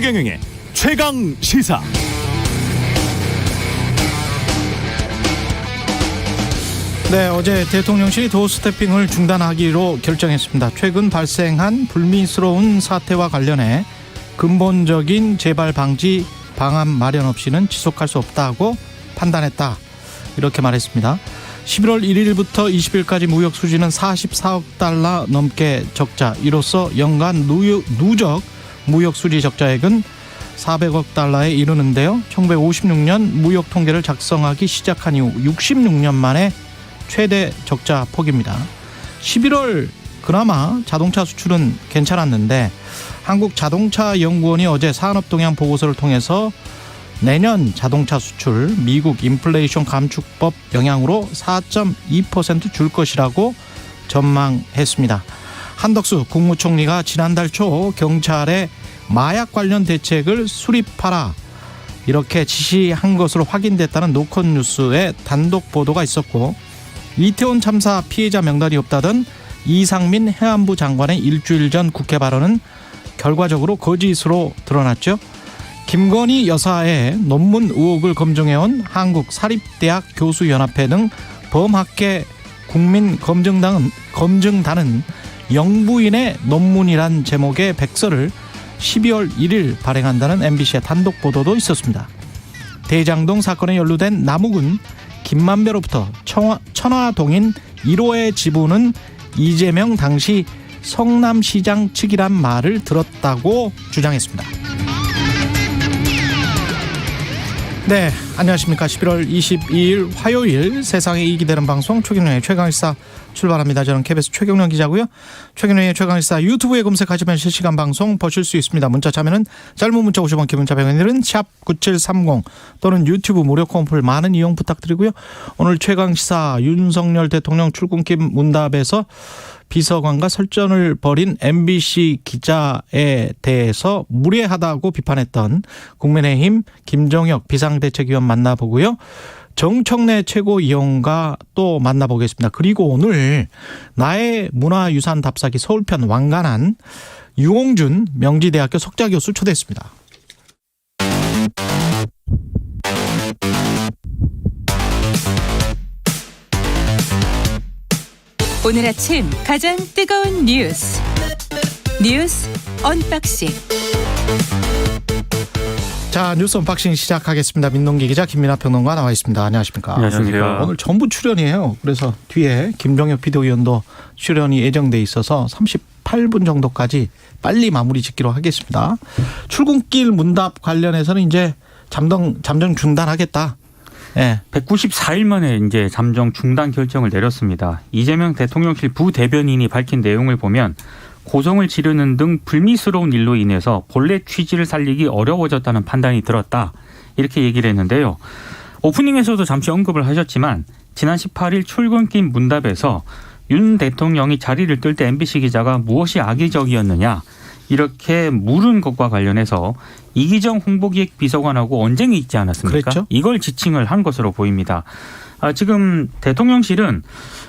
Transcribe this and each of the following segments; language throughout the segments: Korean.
최경영의 최강 시사. 네, 어제 대통령실이 도어 스태핑을 중단하기로 결정했습니다. 최근 발생한 불미스러운 사태와 관련해 근본적인 재발 방지 방안 마련 없이는 지속할 수 없다고 판단했다. 이렇게 말했습니다. 11월 1일부터 20일까지 무역 수지는 44억 달러 넘게 적자. 이로써 연간 누적 무역 수지 적자액은 400억 달러에 이르는데요. 1956년 무역 통계를 작성하기 시작한 이후 66년 만에 최대 적자 폭입니다. 11월 그나마 자동차 수출은 괜찮았는데 한국자동차연구원이 어제 산업동향 보고서를 통해서 내년 자동차 수출 미국 인플레이션 감축법 영향으로 4.2% 줄 것이라고 전망했습니다. 한덕수 국무총리가 지난달 초 경찰에 마약 관련 대책을 수립하라 이렇게 지시한 것으로 확인됐다는 노컷 뉴스의 단독 보도가 있었고, 이태원 참사 피해자 명단이 없다던 이상민 해안부 장관의 일주일 전 국회 발언은 결과적으로 거짓으로 드러났죠. 김건희 여사의 논문 의혹을 검증해온 한국사립대학 교수연합회 등 범학계 국민검증단은 영부인의 논문이란 제목의 백서를 12월 1일 발행한다는 MBC의 단독 보도도 있었습니다. 대장동 사건에 연루된 남욱은 김만배로부터 천화동인 1호의 지분은 이재명 당시 성남시장 측이란 말을 들었다고 주장했습니다. 네, 안녕하십니까. 11월 22일 화요일 세상에 이익이 되는 방송 최경영의 최강시사 출발합니다. 저는 KBS 최경영 기자고요. 최경영의 최강시사 유튜브에 검색하시면 실시간 방송 보실 수 있습니다. 문자 참여는 짧은 문자 50원, 긴 문자 100원들은 샵 9730 또는 유튜브 무료 콩풀 많은 이용 부탁드리고요. 오늘 최강시사 윤석열 대통령 출근길 문답에서 비서관과 설전을 벌인 MBC 기자에 대해서 무례하다고 비판했던 국민의힘 김종혁 비상대책위원 만나보고요. 정청래 최고위원과 또 만나보겠습니다. 그리고 오늘 나의 문화유산 답사기 서울편 왕관한 유홍준 명지대학교 석좌교수 초대했습니다. 오늘 아침 가장 뜨거운 뉴스 언박싱. 자, 뉴스 언박싱 시작하겠습니다. 민동기 기자, 김민하 평론가 나와 있습니다. 안녕하십니까? 안녕하십니까? 오늘 전부 출연이에요. 그래서 뒤에 김종혁 비대위원도 출연이 예정돼 있어서 38분 정도까지 빨리 마무리 짓기로 하겠습니다. 출근길 문답 관련해서는 이제 잠정 중단하겠다. 네. 194일 만에 이제 잠정 중단 결정을 내렸습니다. 이재명 대통령실 부대변인이 밝힌 내용을 보면 고성을 지르는 등 불미스러운 일로 인해서 본래 취지를 살리기 어려워졌다는 판단이 들었다. 이렇게 얘기를 했는데요. 오프닝에서도 잠시 언급을 하셨지만 지난 18일 출근길 문답에서 윤 대통령이 자리를 뜰 때 MBC 기자가 무엇이 악의적이었느냐 이렇게 물은 것과 관련해서 이기정 홍보기획 비서관하고 언쟁이 있지 않았습니까? 그랬죠? 이걸 지칭을 한 것으로 보입니다. 지금 대통령실은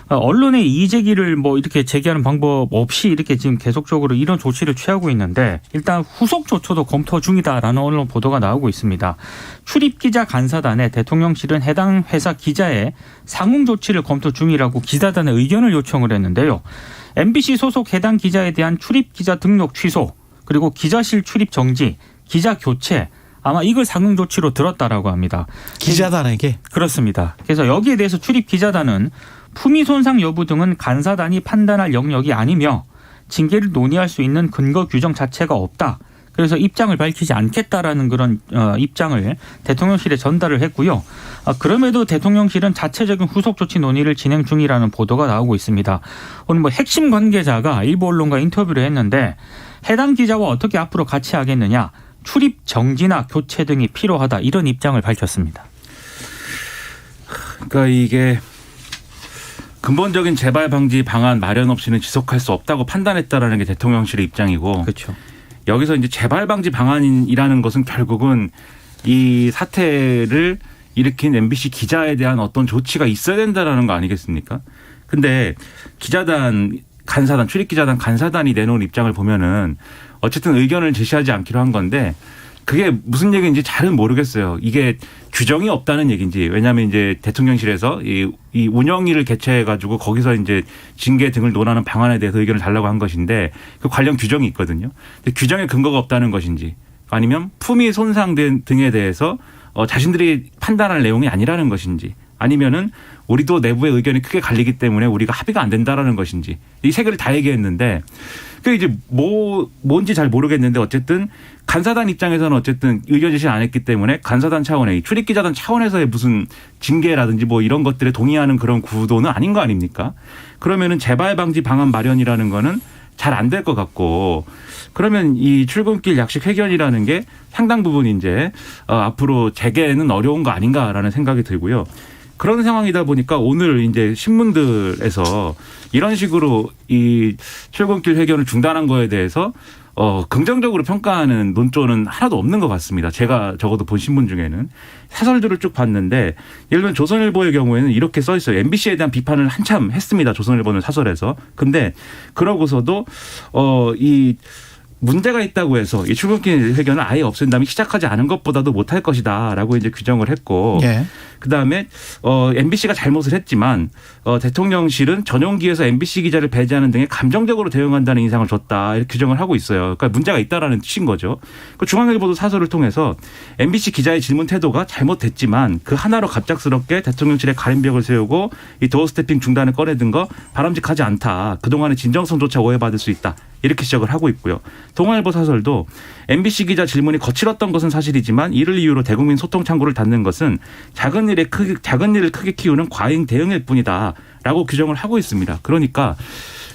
언론의 이의 제기를 뭐 이렇게 제기하는 방법 없이 이렇게 지금 계속적으로 이런 조치를 취하고 있는데, 일단 후속 조처도 검토 중이다라는 언론 보도가 나오고 있습니다. 출입기자 간사단에 대통령실은 해당 회사 기자의 상응 조치를 검토 중이라고 기자단에 의견을 요청을 했는데요. MBC 소속 해당 기자에 대한 출입기자 등록 취소, 그리고 기자실 출입 정지, 기자 교체, 아마 이걸 상응 조치로 들었다라고 합니다. 기자단에게? 그렇습니다. 그래서 여기에 대해서 출입 기자단은 품위 손상 여부 등은 간사단이 판단할 영역이 아니며 징계를 논의할 수 있는 근거 규정 자체가 없다. 그래서 입장을 밝히지 않겠다라는 그런 입장을 대통령실에 전달을 했고요. 그럼에도 대통령실은 자체적인 후속 조치 논의를 진행 중이라는 보도가 나오고 있습니다. 오늘 뭐 핵심 관계자가 일부 언론과 인터뷰를 했는데 해당 기자와 어떻게 앞으로 같이 하겠느냐, 출입 정지나 교체 등이 필요하다, 이런 입장을 밝혔습니다. 그러니까 이게 근본적인 재발 방지 방안 마련 없이는 지속할 수 없다고 판단했다라는 게 대통령실의 입장이고, 그렇죠. 여기서 이제 재발 방지 방안이라는 것은 결국은 이 사태를 일으킨 MBC 기자에 대한 어떤 조치가 있어야 된다라는 거 아니겠습니까? 근데 기자단 간사단, 출입기자단 간사단이 내놓은 입장을 보면은 어쨌든 의견을 제시하지 않기로 한 건데, 그게 무슨 얘기인지 잘은 모르겠어요. 이게 규정이 없다는 얘기인지, 왜냐하면 이제 대통령실에서 이 운영위를 개최해가지고 거기서 이제 징계 등을 논하는 방안에 대해서 의견을 달라고 한 것인데 그 관련 규정이 있거든요. 근데 규정에 근거가 없다는 것인지 아니면 품위 손상 등에 대해서 자신들이 판단할 내용이 아니라는 것인지 아니면은 우리도 내부의 의견이 크게 갈리기 때문에 우리가 합의가 안 된다라는 것인지 이 세 개를 다 얘기했는데 그게 이제 뭔지 잘 모르겠는데 어쨌든 간사단 입장에서는 어쨌든 의견 제시를 안 했기 때문에 간사단 차원의 출입기자단 차원에서의 무슨 징계라든지 뭐 이런 것들에 동의하는 그런 구도는 아닌 거 아닙니까? 그러면은 재발 방지 방안 마련이라는 거는 잘 안 될 것 같고 그러면 이 출근길 약식 회견이라는 게 상당 부분 이제 앞으로 재개는 어려운 거 아닌가라는 생각이 들고요. 그런 상황이다 보니까 오늘 이제 신문들에서 이런 식으로 이 출근길 회견을 중단한 거에 대해서 긍정적으로 평가하는 논조는 하나도 없는 것 같습니다. 제가 적어도 본 신문 중에는 사설들을 쭉 봤는데 예를 들면 조선일보의 경우에는 이렇게 써 있어요. MBC에 대한 비판을 한참 했습니다. 조선일보는 사설에서. 근데 그러고서도 이 문제가 있다고 해서 이 출근길 회견을 아예 없앤다면 시작하지 않은 것보다도 못할 것이다라고 이제 규정을 했고 예. 그다음에 MBC가 잘못을 했지만 대통령실은 전용기에서 MBC 기자를 배제하는 등의 감정적으로 대응한다는 인상을 줬다 이렇게 규정을 하고 있어요. 그러니까 문제가 있다라는 뜻인 거죠. 중앙일보도 사설을 통해서 MBC 기자의 질문 태도가 잘못됐지만 그 하나로 갑작스럽게 대통령실에 가림벽을 세우고 이 도어 스태핑 중단을 꺼내든 거 바람직하지 않다. 그동안의 진정성조차 오해받을 수 있다. 이렇게 시작을 하고 있고요. 동아일보 사설도 MBC 기자 질문이 거칠었던 것은 사실이지만 이를 이유로 대국민 소통 창구를 닫는 것은 작은 일을 크게 키우는 과잉 대응일 뿐이다라고 규정을 하고 있습니다. 그러니까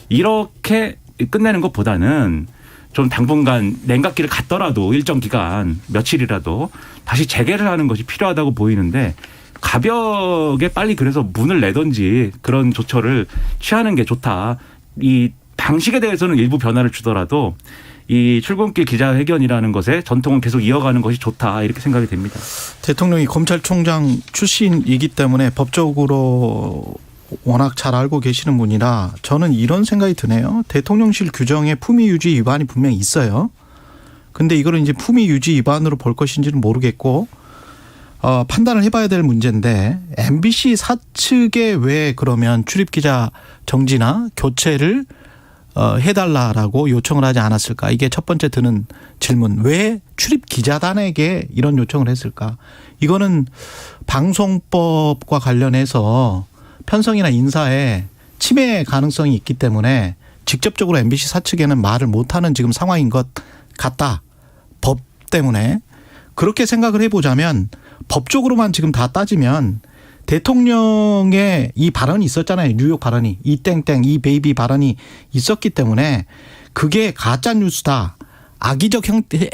이렇게 끝내는 것보다는 좀 당분간 냉각기를 갔더라도 일정 기간 며칠이라도 다시 재개를 하는 것이 필요하다고 보이는데 가볍게 빨리 그래서 문을 내던지 그런 조처를 취하는 게 좋다. 이 방식에 대해서는 일부 변화를 주더라도 이 출근길 기자회견이라는 것의 전통은 계속 이어가는 것이 좋다 이렇게 생각이 됩니다. 대통령이 검찰총장 출신이기 때문에 법적으로 워낙 잘 알고 계시는 분이라 저는 이런 생각이 드네요. 대통령실 규정에 품위 유지 위반이 분명히 있어요. 근데 이거를 이제 품위 유지 위반으로 볼 것인지는 모르겠고 판단을 해봐야 될 문제인데 MBC 사측에 왜 그러면 출입기자 정지나 교체를 해달라라고 요청을 하지 않았을까? 이게 첫 번째 드는 질문. 왜 출입 기자단에게 이런 요청을 했을까? 이거는 방송법과 관련해서 편성이나 인사에 침해 가능성이 있기 때문에 직접적으로 MBC 사측에는 말을 못하는 지금 상황인 것 같다. 법 때문에. 그렇게 생각을 해보자면 법적으로만 지금 다 따지면 대통령의 이 발언이 있었잖아요. 뉴욕 발언이. 이 땡땡 이 베이비 발언이 있었기 때문에 그게 가짜 뉴스다. 악의적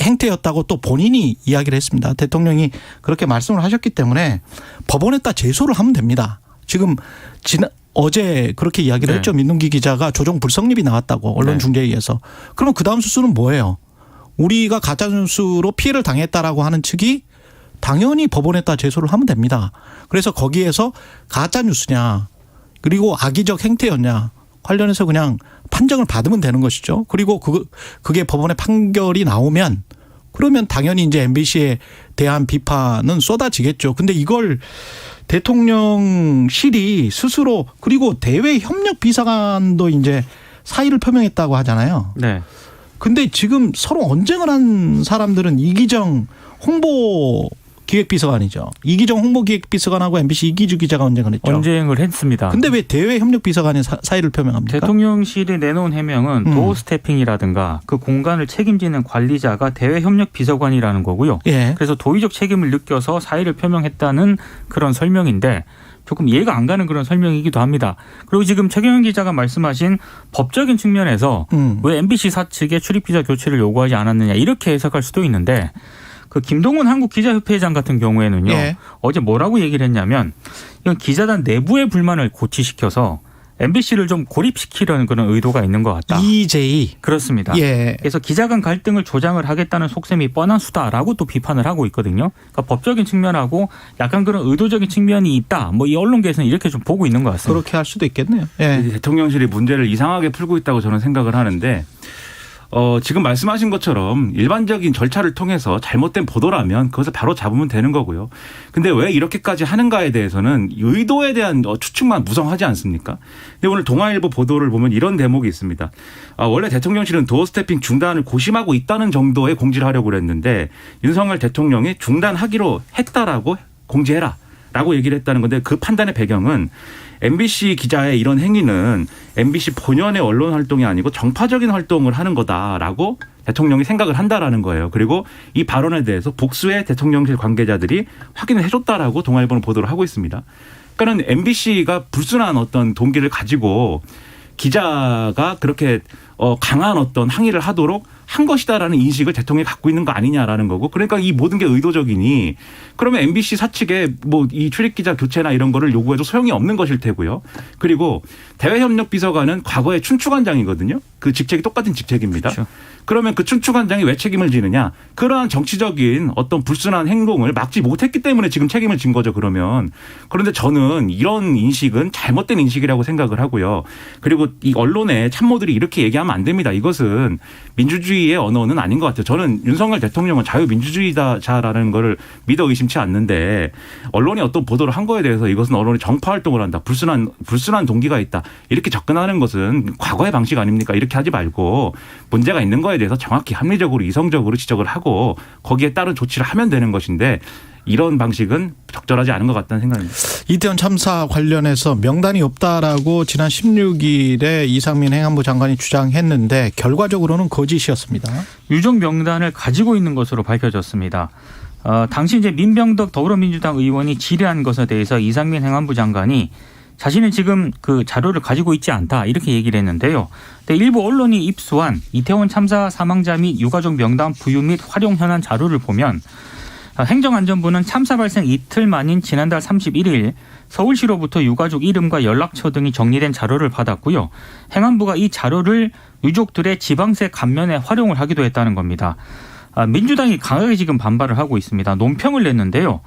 행태였다고 또 본인이 이야기를 했습니다. 대통령이 그렇게 말씀을 하셨기 때문에 법원에다 제소를 하면 됩니다. 지금 어제 그렇게 이야기를 했죠. 민동기 기자가 조정 불성립이 나왔다고 언론중재에 의해서. 그럼 그다음 수순은 뭐예요? 우리가 가짜 뉴스로 피해를 당했다라고 하는 측이 당연히 법원에다 제소를 하면 됩니다. 그래서 거기에서 가짜 뉴스냐 그리고 악의적 행태였냐 관련해서 그냥 판정을 받으면 되는 것이죠. 그리고 그게 법원의 판결이 나오면 그러면 당연히 이제 MBC에 대한 비판은 쏟아지겠죠. 근데 이걸 대통령실이 스스로 그리고 대외협력비서관도 이제 사의를 표명했다고 하잖아요. 네. 근데 지금 서로 언쟁을 한 사람들은 이기정 홍보기획비서관이죠. 이기정 홍보기획비서관하고 MBC 이기주 기자가 언쟁을 했죠. 언쟁을 했습니다. 근데 왜 대외협력비서관이 사의를 표명합니까? 대통령실이 내놓은 해명은 도어 스태핑이라든가 그 공간을 책임지는 관리자가 대외협력비서관이라는 거고요. 예. 그래서 도의적 책임을 느껴서 사의를 표명했다는 그런 설명인데 조금 이해가 안 가는 그런 설명이기도 합니다. 그리고 지금 최경영 기자가 말씀하신 법적인 측면에서 왜 MBC 사측에 출입기자 교체를 요구하지 않았느냐 이렇게 해석할 수도 있는데 그 김동훈 한국기자협회장 같은 경우에는요. 예. 어제 뭐라고 얘기를 했냐면 이건 기자단 내부의 불만을 고취시켜서 MBC를 좀 고립시키려는 그런 의도가 있는 것 같다. EJ. 그렇습니다. 예. 그래서 기자 간 갈등을 조장을 하겠다는 속셈이 뻔한 수다라고 또 비판을 하고 있거든요. 그러니까 법적인 측면하고 약간 그런 의도적인 측면이 있다. 뭐 이 언론계에서는 이렇게 좀 보고 있는 것 같습니다. 그렇게 할 수도 있겠네요. 예. 대통령실이 문제를 이상하게 풀고 있다고 저는 생각을 하는데 지금 말씀하신 것처럼 일반적인 절차를 통해서 잘못된 보도라면 그것을 바로 잡으면 되는 거고요. 근데 왜 이렇게까지 하는가에 대해서는 의도에 대한 추측만 무성하지 않습니까? 근데 오늘 동아일보 보도를 보면 이런 대목이 있습니다. 원래 대통령실은 도어 스태핑 중단을 고심하고 있다는 정도의 공지를 하려고 그랬는데 윤석열 대통령이 중단하기로 했다라고 공지해라 라고 얘기를 했다는 건데 그 판단의 배경은 MBC 기자의 이런 행위는 MBC 본연의 언론 활동이 아니고 정파적인 활동을 하는 거다라고 대통령이 생각을 한다라는 거예요. 그리고 이 발언에 대해서 복수의 대통령실 관계자들이 확인을 해줬다라고 동아일보는 보도를 하고 있습니다. 그러니까는 MBC가 불순한 어떤 동기를 가지고 기자가 그렇게 강한 어떤 항의를 하도록 한 것이다라는 인식을 대통령이 갖고 있는 거 아니냐라는 거고, 그러니까 이 모든 게 의도적이니 그러면 MBC 사측에 뭐 이 출입기자 교체나 이런 거를 요구해도 소용이 없는 것일 테고요. 그리고 대외협력비서관은 과거에 춘추관장이거든요. 그 직책이 똑같은 직책입니다. 그렇죠. 그러면 그 춘추관장이 왜 책임을 지느냐? 그러한 정치적인 어떤 불순한 행동을 막지 못했기 때문에 지금 책임을 진 거죠, 그러면. 그런데 저는 이런 인식은 잘못된 인식이라고 생각을 하고요. 그리고 이 언론의 참모들이 이렇게 얘기하면 안 됩니다. 이것은 민주주의의 언어는 아닌 것 같아요. 저는 윤석열 대통령은 자유민주주의자라는 거를 믿어 의심치 않는데 언론이 어떤 보도를 한 거에 대해서 이것은 언론이 정파활동을 한다. 불순한 동기가 있다. 이렇게 접근하는 것은 과거의 방식 아닙니까? 이렇게 하지 말고 문제가 있는 거에 대해서 정확히 합리적으로 이성적으로 지적을 하고 거기에 따른 조치를 하면 되는 것인데 이런 방식은 적절하지 않은 것 같다는 생각입니다. 이태원 참사 관련해서 명단이 없다라고 지난 16일에 이상민 행안부 장관이 주장했는데 결과적으로는 거짓이었습니다. 유족 명단을 가지고 있는 것으로 밝혀졌습니다. 당시 이제 민병덕 더불어민주당 의원이 질의한 것에 대해서 이상민 행안부 장관이 자신은 지금 그 자료를 가지고 있지 않다 이렇게 얘기를 했는데요. 근데 일부 언론이 입수한 이태원 참사 사망자 및 유가족 명단 부유 및 활용 현안 자료를 보면 행정안전부는 참사 발생 이틀 만인 지난달 31일 서울시로부터 유가족 이름과 연락처 등이 정리된 자료를 받았고요. 행안부가 이 자료를 유족들의 지방세 감면에 활용을 하기도 했다는 겁니다. 민주당이 강하게 지금 반발을 하고 있습니다. 논평을 냈는데요.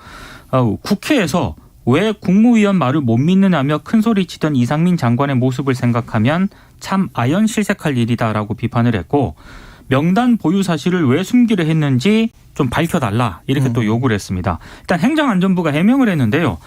국회에서 왜 국무위원 말을 못 믿느냐며 큰소리치던 이상민 장관의 모습을 생각하면 참 아연실색할 일이다라고 비판을 했고 명단 보유 사실을 왜 숨기려 했는지 좀 밝혀달라 이렇게 또 요구를 했습니다. 일단 행정안전부가 해명을 했는데요.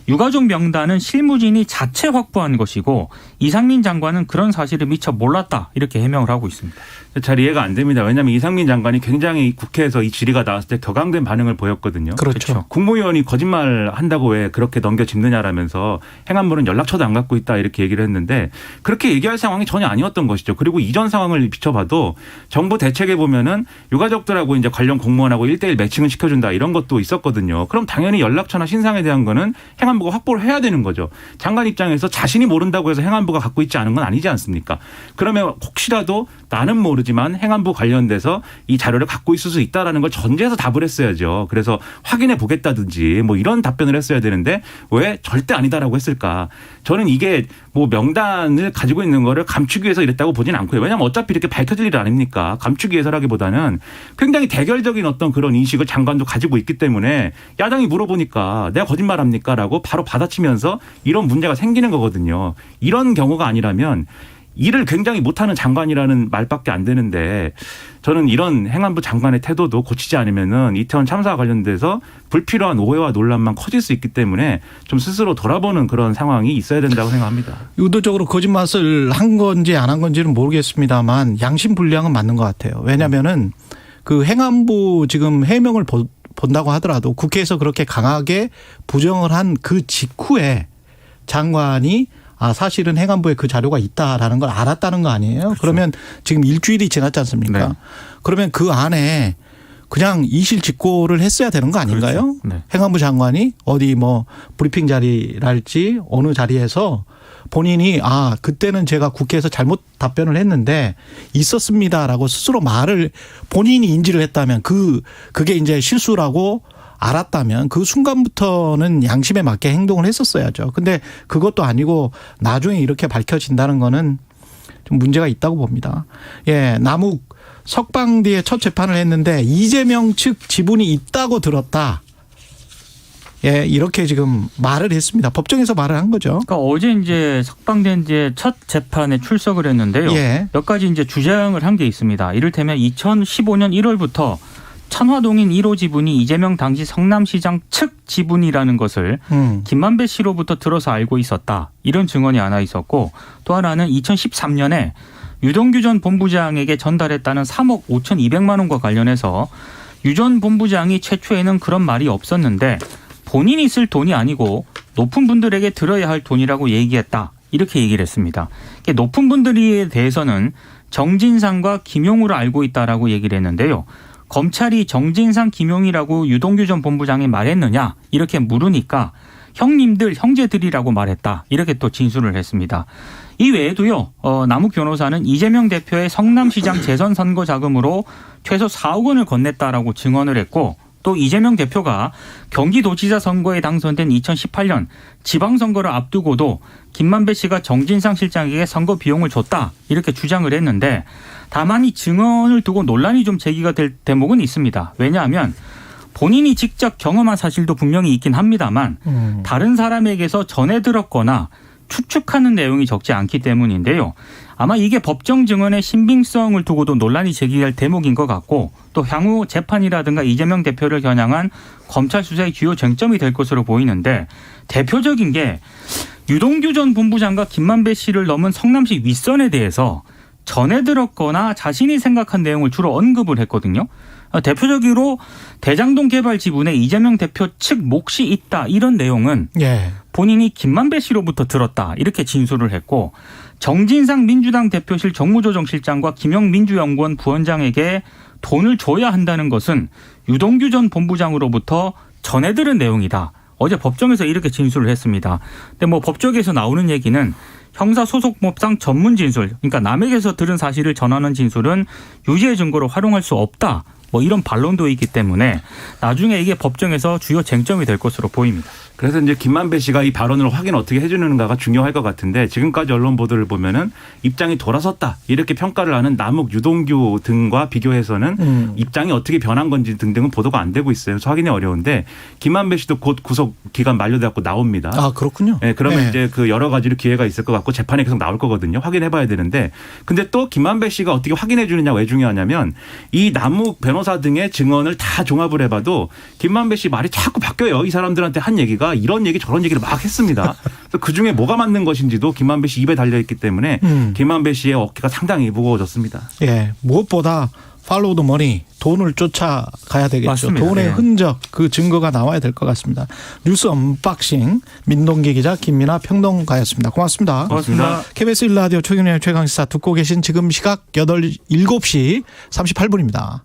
유가족 명단은 실무진이 자체 확보한 것이고 이상민 장관은 그런 사실을 미처 몰랐다 이렇게 해명을 하고 있습니다. 잘 이해가 안 됩니다. 왜냐하면 이상민 장관이 굉장히 국회에서 이 질의가 나왔을 때 격앙된 반응을 보였거든요. 그렇죠. 국무위원이 거짓말 한다고 왜 그렇게 넘겨짚느냐라면서 행안부는 연락처도 안 갖고 있다 이렇게 얘기를 했는데 그렇게 얘기할 상황이 전혀 아니었던 것이죠. 그리고 이전 상황을 비춰봐도 정부 대책에 보면은 유가족들하고 이제 관련 공무원하고 1:1 매칭을 시켜준다 이런 것도 있었거든요. 그럼 당연히 연락처나 신상에 대한 거는 행안부가 확보를 해야 되는 거죠. 장관 입장에서 자신이 모른다고 해서 행안부가 갖고 있지 않은 건 아니지 않습니까? 그러면 혹시라도 나는 모르지만 행안부 관련돼서 이 자료를 갖고 있을 수 있다라는 걸 전제해서 답을 했어야죠. 그래서 확인해 보겠다든지 뭐 이런 답변을 했어야 되는데 왜 절대 아니다라고 했을까? 저는 이게 뭐 명단을 가지고 있는 거를 감추기 위해서 이랬다고 보진 않고요. 왜냐하면 어차피 이렇게 밝혀질 일 아닙니까? 감추기 위해서라기보다는 굉장히 대결적인 어떤 그런 인식을 장관도 가지고 있기 때문에 야당이 물어보니까 내가 거짓말합니까? 라고 바로 받아치면서 이런 문제가 생기는 거거든요. 이런 경우가 아니라면 일을 굉장히 못하는 장관이라는 말밖에 안 되는데 저는 이런 행안부 장관의 태도도 고치지 않으면은 이태원 참사와 관련돼서 불필요한 오해와 논란만 커질 수 있기 때문에 좀 스스로 돌아보는 그런 상황이 있어야 된다고 생각합니다. 의도적으로 거짓말을 한 건지 안 한 건지는 모르겠습니다만 양심불량은 맞는 것 같아요. 왜냐하면은 그 행안부 지금 해명을 본다고 하더라도 국회에서 그렇게 강하게 부정을 한 그 직후에 장관이 사실은 행안부에 그 자료가 있다라는 걸 알았다는 거 아니에요? 그렇죠. 그러면 지금 일주일이 지났지 않습니까? 네. 그러면 그 안에 그냥 이실직고를 했어야 되는 거 아닌가요? 그렇죠. 네. 행안부 장관이 어디 뭐 브리핑 자리랄지 어느 자리에서 본인이 그때는 제가 국회에서 잘못 답변을 했는데 있었습니다라고 스스로 말을 본인이 인지를 했다면 그게 이제 실수라고 알았다면 그 순간부터는 양심에 맞게 행동을 했었어야죠. 근데 그것도 아니고 나중에 이렇게 밝혀진다는 거는 좀 문제가 있다고 봅니다. 예, 남욱 석방뒤에 첫 재판을 했는데 이재명 측 지분이 있다고 들었다. 예, 이렇게 지금 말을 했습니다. 법정에서 말을 한 거죠. 그러니까 어제 이제 석방된 이제 첫 재판에 출석을 했는데요. 예. 몇 가지 이제 주장을 한 게 있습니다. 이를테면 2015년 1월부터 찬화동인 1호 지분이 이재명 당시 성남시장 측 지분이라는 것을 김만배 씨로부터 들어서 알고 있었다. 이런 증언이 하나 있었고 또 하나는 2013년에 유동규 전 본부장에게 전달했다는 3억 5,200만 원과 관련해서 유 전 본부장이 최초에는 그런 말이 없었는데 본인이 쓸 돈이 아니고 높은 분들에게 들어야 할 돈이라고 얘기했다. 이렇게 얘기를 했습니다. 높은 분들에 대해서는 정진상과 김용우를 알고 있다라고 얘기를 했는데요. 검찰이 정진상, 김용이라고 유동규 전 본부장이 말했느냐 이렇게 물으니까 형님들, 형제들이라고 말했다. 이렇게 또 진술을 했습니다. 이 외에도요. 남욱 변호사는 이재명 대표의 성남시장 재선 선거 자금으로 최소 4억 원을 건넸다라고 증언을 했고 또 이재명 대표가 경기도지사 선거에 당선된 2018년 지방선거를 앞두고도 김만배 씨가 정진상 실장에게 선거 비용을 줬다. 이렇게 주장을 했는데 다만 이 증언을 두고 논란이 좀 제기가 될 대목은 있습니다. 왜냐하면 본인이 직접 경험한 사실도 분명히 있긴 합니다만 다른 사람에게서 전해 들었거나 추측하는 내용이 적지 않기 때문인데요. 아마 이게 법정 증언의 신빙성을 두고도 논란이 제기될 대목인 것 같고 또 향후 재판이라든가 이재명 대표를 겨냥한 검찰 수사의 주요 쟁점이 될 것으로 보이는데 대표적인 게 유동규 전 본부장과 김만배 씨를 넘은 성남시 윗선에 대해서 전해 들었거나 자신이 생각한 내용을 주로 언급을 했거든요. 대표적으로 대장동 개발 지분에 이재명 대표 측 몫이 있다 이런 내용은 예. 본인이 김만배 씨로부터 들었다 이렇게 진술을 했고 정진상 민주당 대표실 정무조정실장과 김영 민주연구원 부원장에게 돈을 줘야 한다는 것은 유동규 전 본부장으로부터 전해 들은 내용이다. 어제 법정에서 이렇게 진술을 했습니다. 근데 뭐 법조계에서 나오는 얘기는 형사소송법상 전문 진술, 그러니까 남에게서 들은 사실을 전하는 진술은 유죄의 증거로 활용할 수 없다. 뭐 이런 반론도 있기 때문에 나중에 이게 법정에서 주요 쟁점이 될 것으로 보입니다. 그래서 이제 김만배 씨가 이 발언을 확인 어떻게 해주는가가 중요할 것 같은데 지금까지 언론 보도를 보면은 입장이 돌아섰다 이렇게 평가를 하는 남욱, 유동규 등과 비교해서는 입장이 어떻게 변한 건지 등등은 보도가 안 되고 있어요. 그래서 확인이 어려운데 김만배 씨도 곧 구속 기간 만료돼갖고 나옵니다. 아 그렇군요. 네, 그러면 네. 이제 그 여러 가지로 기회가 있을 것 같고 재판에 계속 나올 거거든요. 확인해봐야 되는데 근데 또 김만배 씨가 어떻게 확인해 주느냐 왜 중요하냐면 이 남욱 변호사 등의 증언을 다 종합을 해봐도 김만배 씨 말이 자꾸 바뀌어요. 이 사람들한테 한 얘기가 이런 얘기 저런 얘기를 막 했습니다. 그래서 그중에 뭐가 맞는 것인지도 김만배 씨 입에 달려있기 때문에 김만배 씨의 어깨가 상당히 무거워졌습니다. 예, 무엇보다 팔로우 더 머니, 돈을 쫓아가야 되겠죠. 맞습니다. 돈의 네. 흔적, 그 증거가 나와야 될 것 같습니다. 뉴스 언박싱 민동기 기자 김민아 평론가였습니다. 고맙습니다. 고맙습니다. KBS 1라디오 최경영의 최강시사 듣고 계신 지금 시각 7시 38분입니다.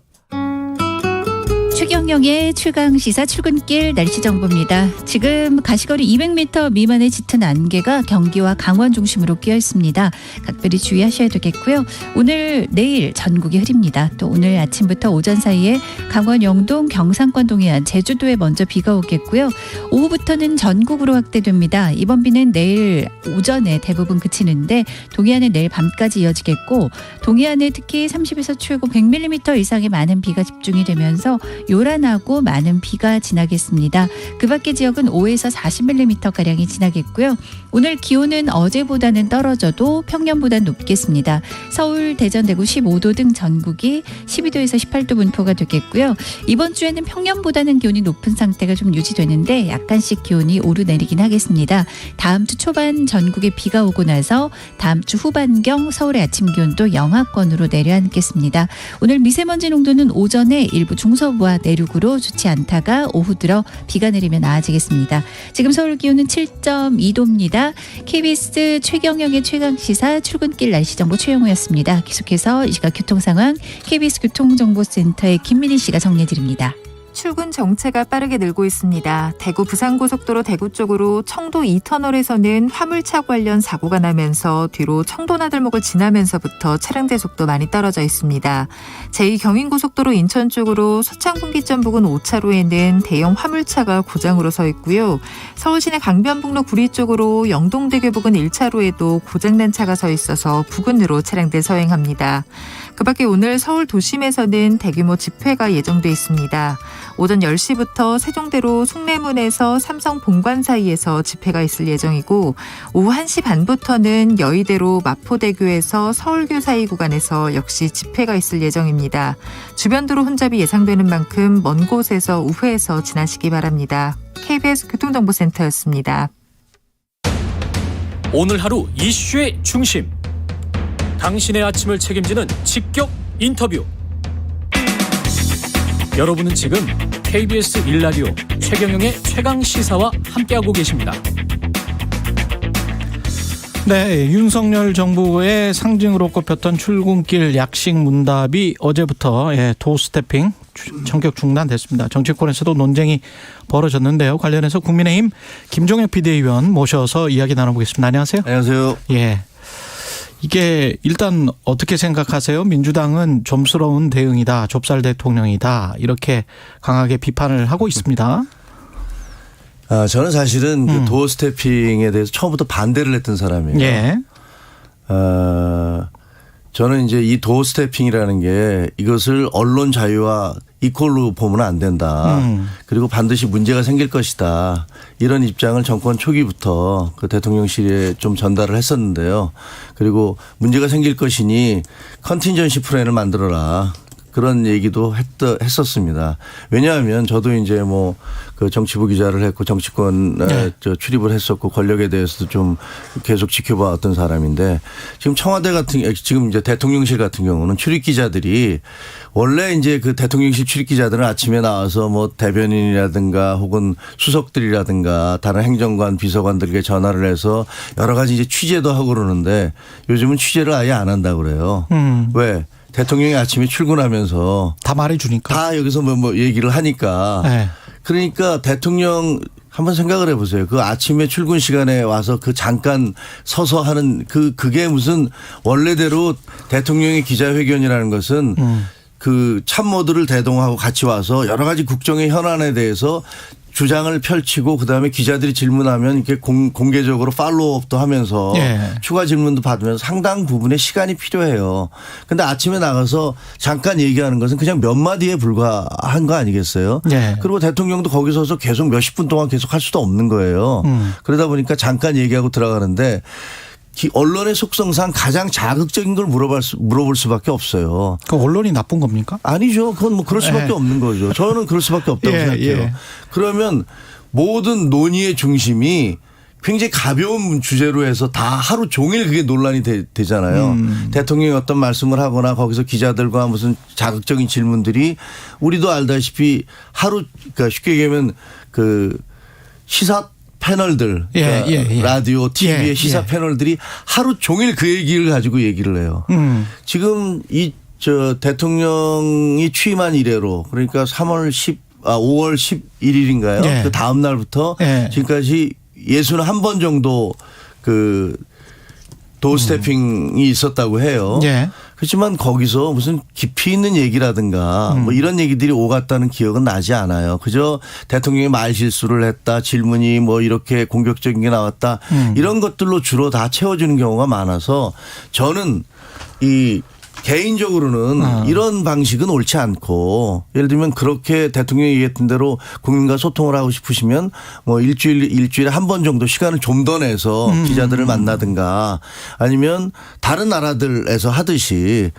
최경영의 최강시사 출근길 날씨 정보입니다. 지금 가시거리 200m 미만의 짙은 안개가 경기와 강원 중심으로 끼어 있습니다. 각별히 주의하셔야 되겠고요. 오늘 내일 전국이 흐립니다. 또 오늘 아침부터 오전 사이에 강원 영동, 경상권 동해안, 제주도에 먼저 비가 오겠고요. 오후부터는 전국으로 확대됩니다. 이번 비는 내일 오전에 대부분 그치는데 동해안은 내일 밤까지 이어지겠고 동해안에 특히 30에서 최고 100mm 이상의 많은 비가 집중이 되면서 요란하고 많은 비가 지나겠습니다. 그 밖의 지역은 5에서 40mm가량이 지나겠고요. 오늘 기온은 어제보다는 떨어져도 평년보다 높겠습니다. 서울, 대전, 대구 15도 등 전국이 12도에서 18도 분포가 되겠고요. 이번 주에는 평년보다는 기온이 높은 상태가 좀 유지되는데 약간씩 기온이 오르내리긴 하겠습니다. 다음 주 초반 전국에 비가 오고 나서 다음 주 후반경 서울의 아침 기온도 영하권으로 내려앉겠습니다. 오늘 미세먼지 농도는 오전에 일부 중서부와 내륙으로 좋지 않다가 오후 들어 비가 내리면 나아지겠습니다. 지금 서울 기온은 7.2도입니다. KBS 최경영의 최강시사 출근길 날씨정보 최영우였습니다. 계속해서 이 시각 교통상황 KBS 교통정보센터의 김민희 씨가 정리해드립니다. 출근 정체가 빠르게 늘고 있습니다. 대구 부산고속도로 대구 쪽으로 청도 2터널에서는 화물차 관련 사고가 나면서 뒤로 청도나들목을 지나면서부터 차량대 속도 많이 떨어져 있습니다. 제2경인고속도로 인천 쪽으로 서창분기점 부근 5차로에는 대형 화물차가 고장으로 서 있고요. 서울시내 강변북로 구리 쪽으로 영동대교 부근 1차로에도 고장난 차가 서 있어서 부근으로 차량대 서행합니다. 그 밖에 오늘 서울 도심에서는 대규모 집회가 예정돼 있습니다. 오전 10시부터 세종대로 숭례문에서 삼성 본관 사이에서 집회가 있을 예정이고 오후 1시 반부터는 여의대로 마포대교에서 서울교 사이 구간에서 역시 집회가 있을 예정입니다. 주변 도로 혼잡이 예상되는 만큼 먼 곳에서 우회해서 지나시기 바랍니다. KBS 교통정보센터였습니다. 오늘 하루 이슈의 중심. 당신의 아침을 책임지는 직격 인터뷰. 여러분은 지금 KBS 1라디오 최경영의 최강시사와 함께하고 계십니다. 네, 윤석열 정부의 상징으로 꼽혔던 출근길 약식 문답이 어제부터 도스태핑 전격 중단됐습니다. 정치권에서도 논쟁이 벌어졌는데요. 관련해서 국민의힘 김종혁 비대위원 모셔서 이야기 나눠보겠습니다. 안녕하세요. 안녕하세요. 예. 이게 일단 어떻게 생각하세요? 민주당은 좀스러운 대응이다, 좁쌀 대통령이다 이렇게 강하게 비판을 하고 있습니다. 저는 사실은 그 도어 스태핑에 대해서 처음부터 반대를 했던 사람이에요. 예. 저는 이제 이 도어 스태핑이라는 게 이것을 언론 자유와 이퀄로 보면 안 된다. 그리고 반드시 문제가 생길 것이다. 이런 입장을 정권 초기부터 그 대통령실에 좀 전달을 했었는데요. 그리고 문제가 생길 것이니 컨틴전시 플랜을 만들어라. 그런 얘기도 했었습니다. 왜냐하면 저도 이제 뭐 그 정치부 기자를 했고 정치권 출입을 했었고 권력에 대해서도 좀 계속 지켜봐왔던 사람인데 지금 청와대 지금 이제 대통령실 같은 경우는 출입 기자들이 원래 이제 그 대통령실 출입 기자들은 아침에 나와서 뭐 대변인이라든가 혹은 수석들이라든가 다른 행정관 비서관들에게 전화를 해서 여러 가지 이제 취재도 하고 그러는데 요즘은 취재를 아예 안 한다고 그래요. 왜? 대통령이 아침에 출근하면서 다 말해주니까. 다 여기서 뭐 얘기를 하니까. 네. 그러니까 대통령 한번 생각을 해보세요. 그 아침에 출근 시간에 와서 그 잠깐 서서 하는 그게 무슨 원래대로 대통령의 기자회견이라는 것은 그 참모들을 대동하고 같이 와서 여러 가지 국정의 현안에 대해서 주장을 펼치고 그다음에 기자들이 질문하면 이렇게 공개적으로 팔로우업도 하면서 추가 질문도 받으면서 상당 부분의 시간이 필요해요. 그런데 아침에 나가서 잠깐 얘기하는 것은 그냥 몇 마디에 불과한 거 아니겠어요? 그리고 대통령도 거기 서서 계속 몇십 분 동안 계속 할 수도 없는 거예요. 그러다 보니까 잠깐 얘기하고 들어가는데 언론의 속성상 가장 자극적인 걸 물어볼 수밖에 없어요. 그 언론이 나쁜 겁니까? 아니죠. 그건 뭐 그럴 수밖에 없는 거죠. 저는 그럴 수밖에 없다고 생각해요. 그러면 모든 논의의 중심이 굉장히 가벼운 주제로 해서 다 하루 종일 그게 논란이 되잖아요. 대통령이 어떤 말씀을 하거나 거기서 기자들과 무슨 자극적인 질문들이 우리도 알다시피 그러니까 쉽게 얘기하면 그 시사 패널들, 라디오, TV의 시사 패널들이 하루 종일 그 얘기를 가지고 얘기를 해요. 지금 대통령이 취임한 이래로 그러니까 5월 11일인가요? 그 다음 날부터 지금까지 61번 정도 그 도스태핑이 있었다고 해요. 그렇지만 거기서 무슨 깊이 있는 얘기라든가 뭐 이런 얘기들이 오갔다는 기억은 나지 않아요. 그저 대통령이 말 실수를 했다, 질문이 뭐 이렇게 공격적인 게 나왔다 이런 것들로 주로 다 채워주는 경우가 많아서 저는 개인적으로는 이런 방식은 옳지 않고 예를 들면 그렇게 대통령이 얘기했던 대로 국민과 소통을 하고 싶으시면 뭐 일주일에 한 번 정도 시간을 좀 더 내서 기자들을 만나든가 아니면 다른 나라들에서 하듯이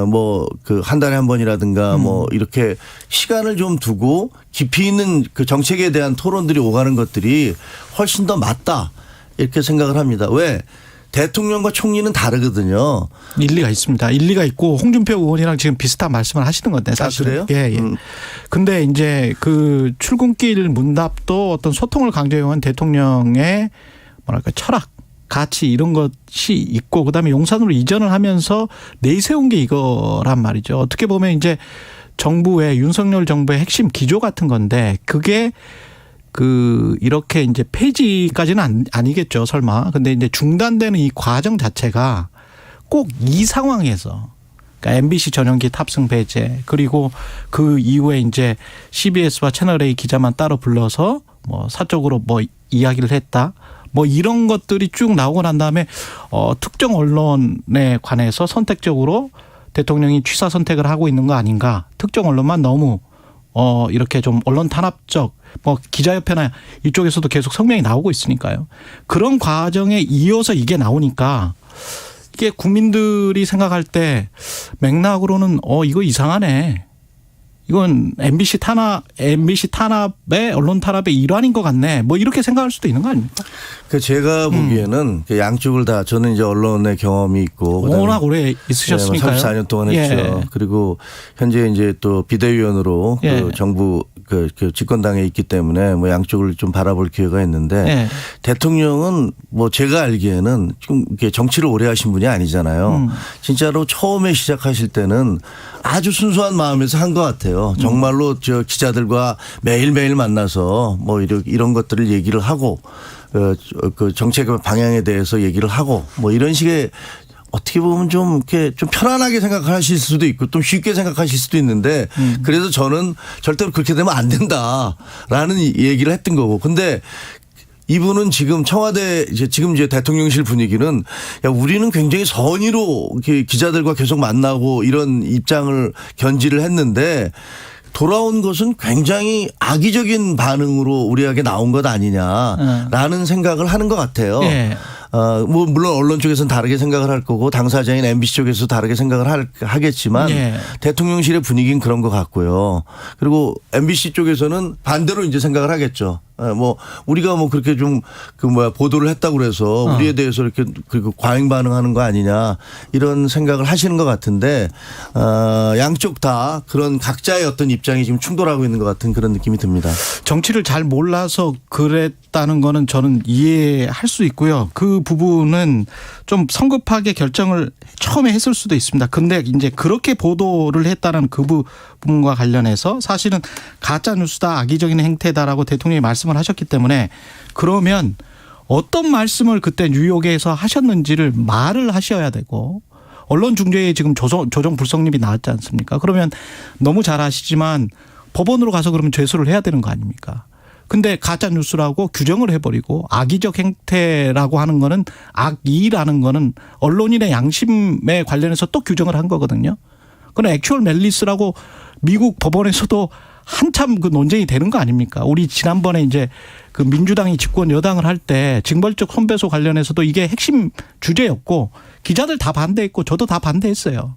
뭐 그 한 달에 한 번이라든가 뭐 이렇게 시간을 좀 두고 깊이 있는 그 정책에 대한 토론들이 오가는 것들이 훨씬 더 맞다 이렇게 생각을 합니다. 왜? 대통령과 총리는 다르거든요. 일리가 있습니다. 일리가 있고 홍준표 의원이랑 지금 비슷한 말씀을 하시는 건데 사실. 그래요? 예. 근데 이제 그 출근길 문답도 어떤 소통을 강조해온 대통령의 뭐랄까 철학, 가치 이런 것이 있고 그다음에 용산으로 이전을 하면서 내세운 게 이거란 말이죠. 어떻게 보면 이제 정부의 윤석열 정부의 핵심 기조 같은 건데 그게 이렇게 이제 폐지까지는 아니겠죠, 설마. 근데 이제 중단되는 이 과정 자체가 꼭 이 상황에서, 그러니까 MBC 전용기 탑승 배제, 그리고 그 이후에 이제 CBS와 채널A 기자만 따로 불러서 뭐 사적으로 뭐 이야기를 했다. 뭐 이런 것들이 쭉 나오고 난 다음에 특정 언론에 관해서 선택적으로 대통령이 취사 선택을 하고 있는 거 아닌가. 특정 언론만 너무 이렇게 좀 언론 탄압적 뭐 기자협회나 이쪽에서도 계속 성명이 나오고 있으니까요. 그런 과정에 이어서 이게 나오니까 이게 국민들이 생각할 때 맥락으로는 이거 이상하네. 이건 MBC 탄압의 언론 탄압의 일환인 것 같네. 뭐 이렇게 생각할 수도 있는 거 아닙니까? 제가 보기에는 양쪽을 다 저는 이제 언론의 경험이 있고 워낙 오래 있으셨으니까요. 34년 동안 했죠. 예. 그리고 현재 이제 또 비대위원으로 예. 그 정부 그 집권당에 있기 때문에 뭐 양쪽을 좀 바라볼 기회가 있는데 예. 대통령은 뭐 제가 알기에는 좀 이렇게 정치를 오래 하신 분이 아니잖아요. 진짜로 처음에 시작하실 때는 아주 순수한 마음에서 한 것 같아요. 정말로 저 기자들과 매일매일 만나서 뭐 이런 것들을 얘기를 하고 그 정책 방향에 대해서 얘기를 하고 뭐 이런 식의 어떻게 보면 좀 이렇게 좀 편안하게 생각하실 수도 있고 좀 쉽게 생각하실 수도 있는데 그래서 저는 절대로 그렇게 되면 안 된다라는 얘기를 했던 거고. 근데 이분은 지금 청와대 지금 이제 대통령실 분위기는 우리는 굉장히 선의로 이렇게 기자들과 계속 만나고 이런 입장을 견지를 했는데 돌아온 것은 굉장히 악의적인 반응으로 우리에게 나온 것 아니냐라는 생각을 하는 것 같아요. 예. 뭐 물론 언론 쪽에서는 다르게 생각을 할 거고 당사자인 MBC 쪽에서 다르게 생각을 하겠지만 예. 대통령실의 분위기는 그런 것 같고요. 그리고 MBC 쪽에서는 반대로 이제 생각을 하겠죠. 뭐 우리가 뭐 그렇게 좀 보도를 했다고 그래서 우리에 대해서 이렇게 그리고 과잉 반응하는 거 아니냐 이런 생각을 하시는 것 같은데 양쪽 다 그런 각자의 어떤 입장이 지금 충돌하고 있는 것 같은 그런 느낌이 듭니다. 정치를 잘 몰라서 그랬다는 거는 저는 이해할 수 있고요. 그 부분은 좀 성급하게 결정을 처음에 했을 수도 있습니다. 근데 이제 그렇게 보도를 했다는 그 부분과 관련해서 사실은 가짜 뉴스다, 악의적인 행태다라고 대통령이 말씀을 하셨기 때문에 그러면 어떤 말씀을 그때 뉴욕에서 하셨는지를 말을 하셔야 되고 언론 중재에 지금 조정 불성립이 나왔지 않습니까? 그러면 너무 잘 아시지만 법원으로 가서 그러면 제소를 해야 되는 거 아닙니까? 근데 가짜 뉴스라고 규정을 해버리고 악의적 행태라고 하는 거는 악의라는 거는 언론인의 양심에 관련해서 또 규정을 한 거거든요. 그건 액츄얼 멜리스라고 미국 법원에서도 한참 그 논쟁이 되는 거 아닙니까? 우리 지난번에 이제 그 민주당이 집권 여당을 할 때 징벌적 손배소 관련해서도 이게 핵심 주제였고 기자들 다 반대했고 저도 다 반대했어요.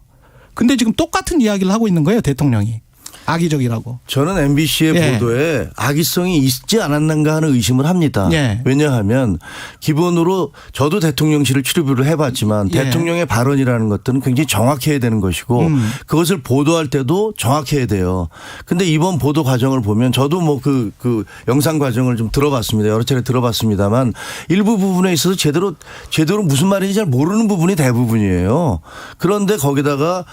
근데 지금 똑같은 이야기를 하고 있는 거예요, 대통령이. 악의적이라고. 저는 MBC의 예. 보도에 악의성이 있지 않았는가 하는 의심을 합니다. 예. 왜냐하면 기본으로 저도 대통령실을 출입을 해봤지만 예. 대통령의 발언이라는 것들은 굉장히 정확해야 되는 것이고 그것을 보도할 때도 정확해야 돼요. 근데 이번 보도 과정을 보면 저도 뭐 그 영상 과정을 좀 들어봤습니다. 여러 차례 들어봤습니다만 일부 부분에 있어서 제대로 무슨 말인지 잘 모르는 부분이 대부분이에요. 그런데 거기다가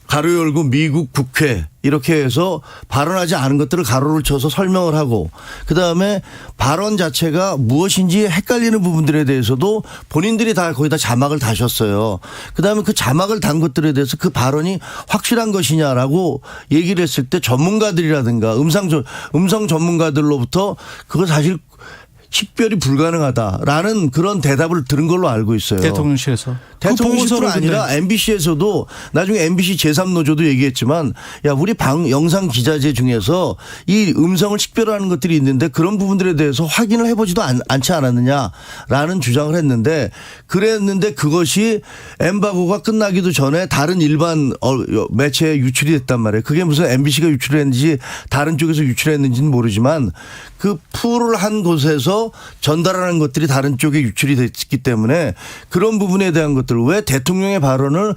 가로 열고 미국 국회 이렇게 해서 발언하지 않은 것들을 가로를 쳐서 설명을 하고 그다음에 발언 자체가 무엇인지 헷갈리는 부분들에 대해서도 본인들이 다 거기다 자막을 다셨어요. 그다음에 그 자막을 단 것들에 대해서 그 발언이 확실한 것이냐라고 얘기를 했을 때 전문가들이라든가 음성 전문가들로부터 그거 사실 식별이 불가능하다라는 그런 대답을 들은 걸로 알고 있어요. 대통령실에서. 대통령실뿐 아니라 MBC에서도 나중에 MBC 제3노조도 얘기했지만 야 우리 영상 기자재 중에서 이 음성을 식별하는 것들이 있는데 그런 부분들에 대해서 확인을 해보지도 않지 않았느냐라는 주장을 했는데 그랬는데 그것이 엠바고가 끝나기도 전에 다른 일반 매체에 유출이 됐단 말이에요. 그게 무슨 MBC가 유출했는지 다른 쪽에서 유출했는지는 모르지만 그 풀을 한 곳에서 전달하는 것들이 다른 쪽에 유출이 됐기 때문에 그런 부분에 대한 것들 왜 대통령의 발언을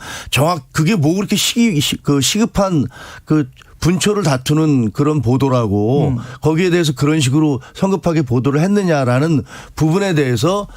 그게 뭐 그렇게 시급한 그 분초를 다투는 그런 보도라고 거기에 대해서 그런 식으로 성급하게 보도를 했느냐라는 부분에 대해서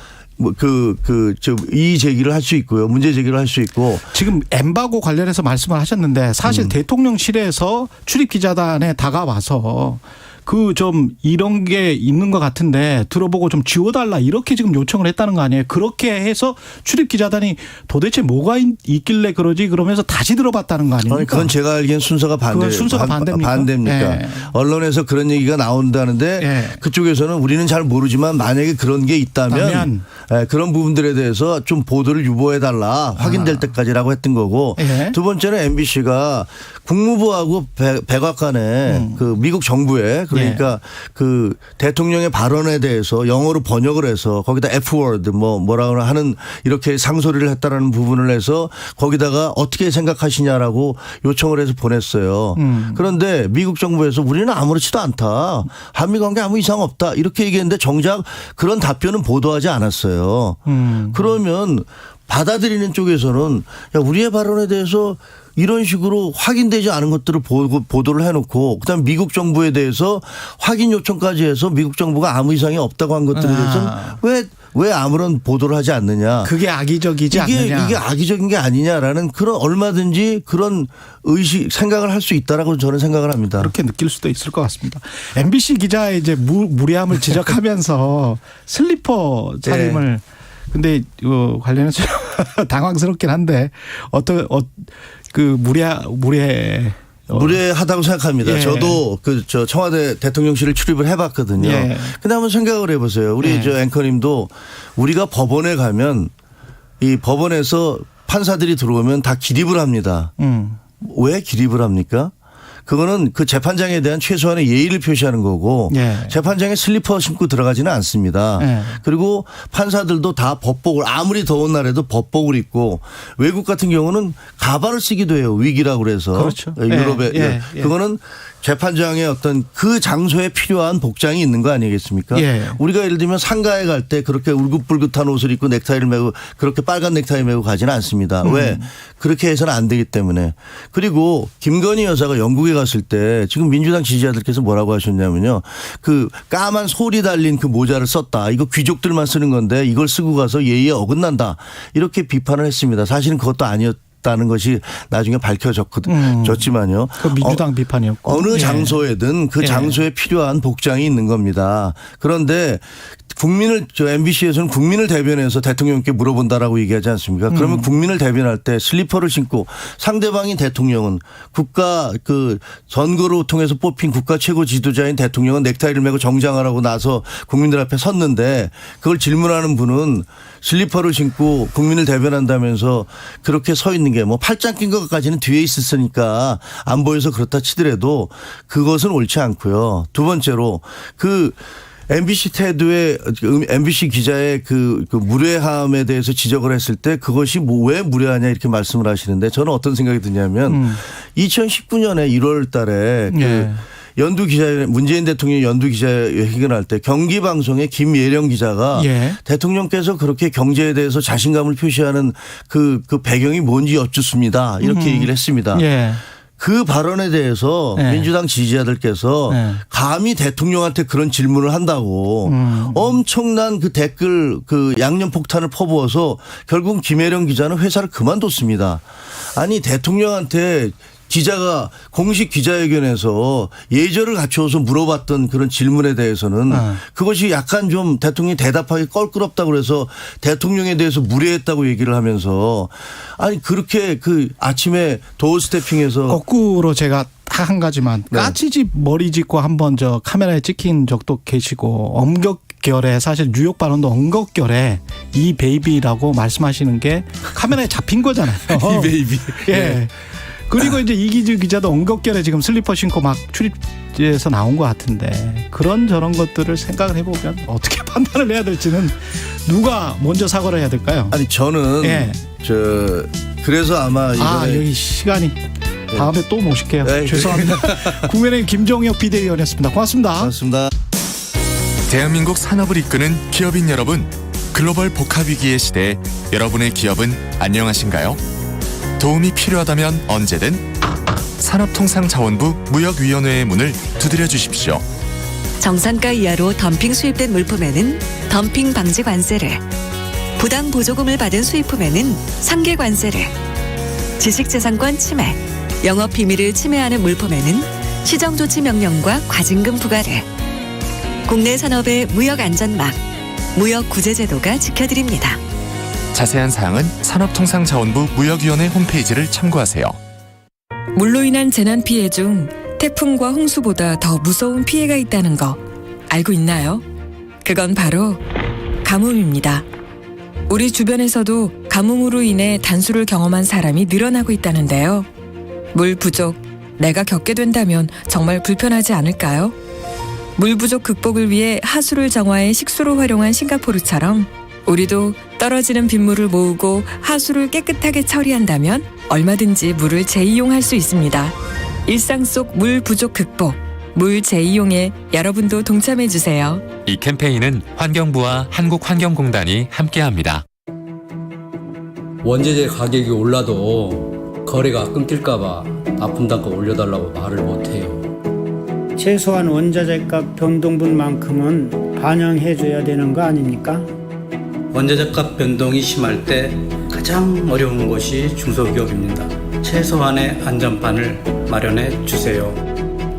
이의 제기를 할 수 있고요. 문제 제기를 할 수 있고. 지금 엠바고 관련해서 말씀을 하셨는데 사실 대통령실에서 출입기자단에 다가와서 그 좀 이런 게 있는 것 같은데 들어보고 좀 지워달라 이렇게 지금 요청을 했다는 거 아니에요. 그렇게 해서 출입기자단이 도대체 뭐가 있길래 그러지 그러면서 다시 들어봤다는 거 아닙니까? 아니, 그건 제가 알기엔 순서가 반대입니까? 네. 언론에서 그런 얘기가 나온다는데 네. 그쪽에서는 우리는 잘 모르지만 만약에 그런 게 있다면 그런 부분들에 대해서 좀 보도를 유보해달라 확인될 때까지라고 했던 거고 네. 두 번째는 MBC가 국무부하고 백악관에 그 미국 정부에 그러니까 그 대통령의 발언에 대해서 영어로 번역을 해서 거기다 Fword 뭐라고 하는 이렇게 상소리를 했다라는 부분을 해서 거기다가 어떻게 생각하시냐라고 요청을 해서 보냈어요. 그런데 미국 정부에서 우리는 아무렇지도 않다. 한미 관계 아무 이상 없다. 이렇게 얘기했는데 정작 그런 답변은 보도하지 않았어요. 그러면 받아들이는 쪽에서는 야, 우리의 발언에 대해서 이런 식으로 확인되지 않은 것들을 보도를 해놓고 그다음 미국 정부에 대해서 확인 요청까지 해서 미국 정부가 아무 이상이 없다고 한 것들에 대해서는 왜 아무런 보도를 하지 않느냐. 그게 악의적이지 않느냐. 이게 악의적인 게 아니냐라는 그런 얼마든지 그런 생각을 할 수 있다라고 저는 생각을 합니다. 그렇게 느낄 수도 있을 것 같습니다. MBC 기자의 이제 무례함을 지적하면서 슬리퍼 차림을 근데 이거 관련해서 당황스럽긴 한데 무례하다고 생각합니다. 예. 저도 저 청와대 대통령실을 출입을 해봤거든요. 예. 근데 한번 생각을 해보세요. 우리 저 앵커님도 우리가 법원에 가면 이 법원에서 판사들이 들어오면 다 기립을 합니다. 왜 기립을 합니까? 그거는 그 재판장에 대한 최소한의 예의를 표시하는 거고 재판장에 슬리퍼 신고 들어가지는 않습니다. 그리고 판사들도 다 법복을 아무리 더운 날에도 법복을 입고 외국 같은 경우는 가발을 쓰기도 해요. 위기라고 그래서. 그렇죠. 유럽에. 그거는 재판장의 어떤 그 장소에 필요한 복장이 있는 거 아니겠습니까? 우리가 예를 들면 상가에 갈 때 그렇게 울긋불긋한 옷을 입고 넥타이를 메고 그렇게 빨간 넥타이 메고 가지는 않습니다. 왜? 그렇게 해서는 안 되기 때문에. 그리고 김건희 여사가 영국에 갔을 때 지금 민주당 지지자들께서 뭐라고 하셨냐면요. 그 까만 솔이 달린 그 모자를 썼다. 이거 귀족들만 쓰는 건데 이걸 쓰고 가서 예의에 어긋난다. 이렇게 비판을 했습니다. 사실은 그것도 아니었다는 것이 나중에 밝혀졌지만요. 그 민주당 비판이었고. 어느 장소에든 그 장소에 필요한 복장이 있는 겁니다. 그런데 MBC에서는 국민을 대변해서 대통령께 물어본다라고 얘기하지 않습니까? 그러면 국민을 대변할 때 슬리퍼를 신고 상대방인 대통령은 국가 그 선거로 통해서 뽑힌 국가 최고 지도자인 대통령은 넥타이를 메고 정장하라고 나서 국민들 앞에 섰는데 그걸 질문하는 분은 슬리퍼를 신고 국민을 대변한다면서 그렇게 서 있는 게 뭐 팔짱 낀 것까지는 뒤에 있었으니까 안 보여서 그렇다 치더라도 그것은 옳지 않고요. 두 번째로 그 MBC 태도의 MBC 기자의 그 무례함에 대해서 지적을 했을 때 그것이 왜 무례하냐 이렇게 말씀을 하시는데 저는 어떤 생각이 드냐면 2019년에 1월 달에 연두 기자 문재인 대통령이 연두 기자회견을 할 때 경기 방송의 김예령 기자가 대통령께서 그렇게 경제에 대해서 자신감을 표시하는 그 배경이 뭔지 여쭙습니다. 이렇게 얘기를 했습니다. 그 발언에 대해서 민주당 지지자들께서 감히 대통령한테 그런 질문을 한다고 엄청난 그 댓글 그 양념 폭탄을 퍼부어서 결국 김혜령 기자는 회사를 그만뒀습니다. 아니 대통령한테 기자가 공식 기자회견에서 예절을 갖추어서 물어봤던 그런 질문에 대해서는 그것이 약간 좀 대통령이 대답하기 껄끄럽다고 그래서 대통령에 대해서 무례했다고 얘기를 하면서 아니 그렇게 그 아침에 도어 스태핑에서 거꾸로 제가 딱 한 가지만 까치집 머리 짚고 한번 저 카메라에 찍힌 적도 계시고 엄격결에 사실 뉴욕 발언도 엄격결에 이 베이비라고 말씀하시는 게 카메라에 잡힌 거잖아요. 이 베이비. 그리고 이제 이기주 기자도 엉겁결에 지금 슬리퍼 신고 막 출입에서 나온 것 같은데 그런 저런 것들을 생각을 해보면 어떻게 판단을 해야 될지는 누가 먼저 사과를 해야 될까요? 아니 저는 그래서 아마 이번에 여기 시간이 다음에 또 모실게요. 죄송합니다. 국민의힘 김종혁 비대위원이었습니다. 고맙습니다. 고맙습니다. 대한민국 산업을 이끄는 기업인 여러분, 글로벌 복합 위기의 시대에 여러분의 기업은 안녕하신가요? 도움이 필요하다면 언제든 산업통상자원부 무역위원회의 문을 두드려 주십시오. 정상가 이하로 덤핑 수입된 물품에는 덤핑 방지 관세를, 부당 보조금을 받은 수입품에는 상계 관세를, 지식재산권 침해, 영업 비밀을 침해하는 물품에는 시정조치 명령과 과징금 부과를, 국내 산업의 무역 안전망, 무역 구제제도가 지켜드립니다. 자세한 사항은 산업통상자원부 무역위원회 홈페이지를 참고하세요. 물로 인한 재난 피해 중 태풍과 홍수보다 더 무서운 피해가 있다는 거 알고 있나요? 그건 바로 가뭄입니다. 우리 주변에서도 가뭄으로 인해 단수를 경험한 사람이 늘어나고 있다는데요. 물 부족, 내가 겪게 된다면 정말 불편하지 않을까요? 물 부족 극복을 위해 하수를 정화해 식수로 활용한 싱가포르처럼 우리도 떨어지는 빗물을 모으고 하수를 깨끗하게 처리한다면 얼마든지 물을 재이용할 수 있습니다. 일상 속 물 부족 극복, 물 재이용에 여러분도 동참해 주세요. 이 캠페인은 환경부와 한국환경공단이 함께합니다. 원재재 가격이 올라도 거래가 끊길까봐 납품단가 올려달라고 말을 못해요. 최소한 원자재값 변동분만큼은 반영해줘야 되는 거 아닙니까? 원자재값 변동이 심할 때 가장 어려운 것이 중소기업입니다. 최소한의 안전판을 마련해 주세요.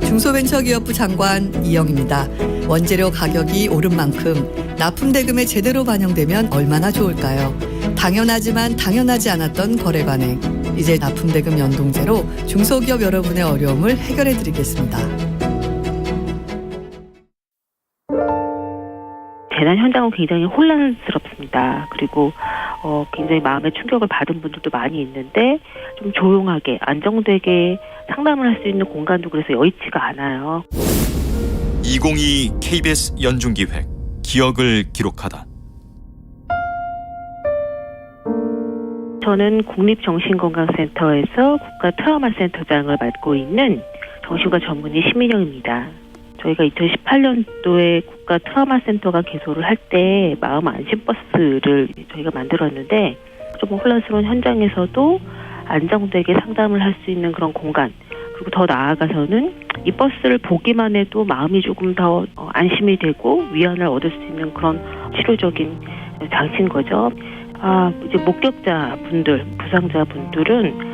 중소벤처기업부 장관 이영입니다. 원재료 가격이 오른 만큼 납품대금에 제대로 반영되면 얼마나 좋을까요? 당연하지만 당연하지 않았던 거래 관행. 이제 납품대금 연동제로 중소기업 여러분의 어려움을 해결해 드리겠습니다. 재난 현장은 굉장히 혼란스럽습니다. 그리고 굉장히 마음의 충격을 받은 분들도 많이 있는데 좀 조용하게 안정되게 상담을 할 수 있는 공간도 그래서 여의치가 않아요. 2022 KBS 연중기획 기억을 기록하다. 저는 국립정신건강센터에서 국가트라우마센터장을 맡고 있는 정신과 전문의 심민영입니다. 저희가 2018년도에 국가트라우마센터가 개소를 할 때 마음 안심버스를 저희가 만들었는데 좀 혼란스러운 현장에서도 안정되게 상담을 할 수 있는 그런 공간, 그리고 더 나아가서는 이 버스를 보기만 해도 마음이 조금 더 안심이 되고 위안을 얻을 수 있는 그런 치료적인 장치인 거죠. 이제 목격자분들, 부상자분들은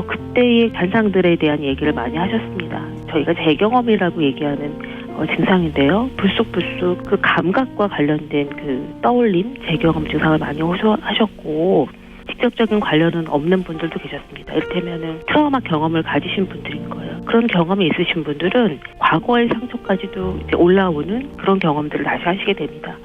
그때의 잔상들에 대한 얘기를 많이 하셨습니다. 저희가 재경험이라고 얘기하는 증상인데요. 불쑥불쑥 그 감각과 관련된 그 떠올림, 재경험 증상을 많이 호소하셨고 직접적인 관련은 없는 분들도 계셨습니다. 이를테면은 트라우마 경험을 가지신 분들인 거예요. 그런 경험이 있으신 분들은 과거의 상처까지도 이제 올라오는 그런 경험들을 다시 하시게 됩니다.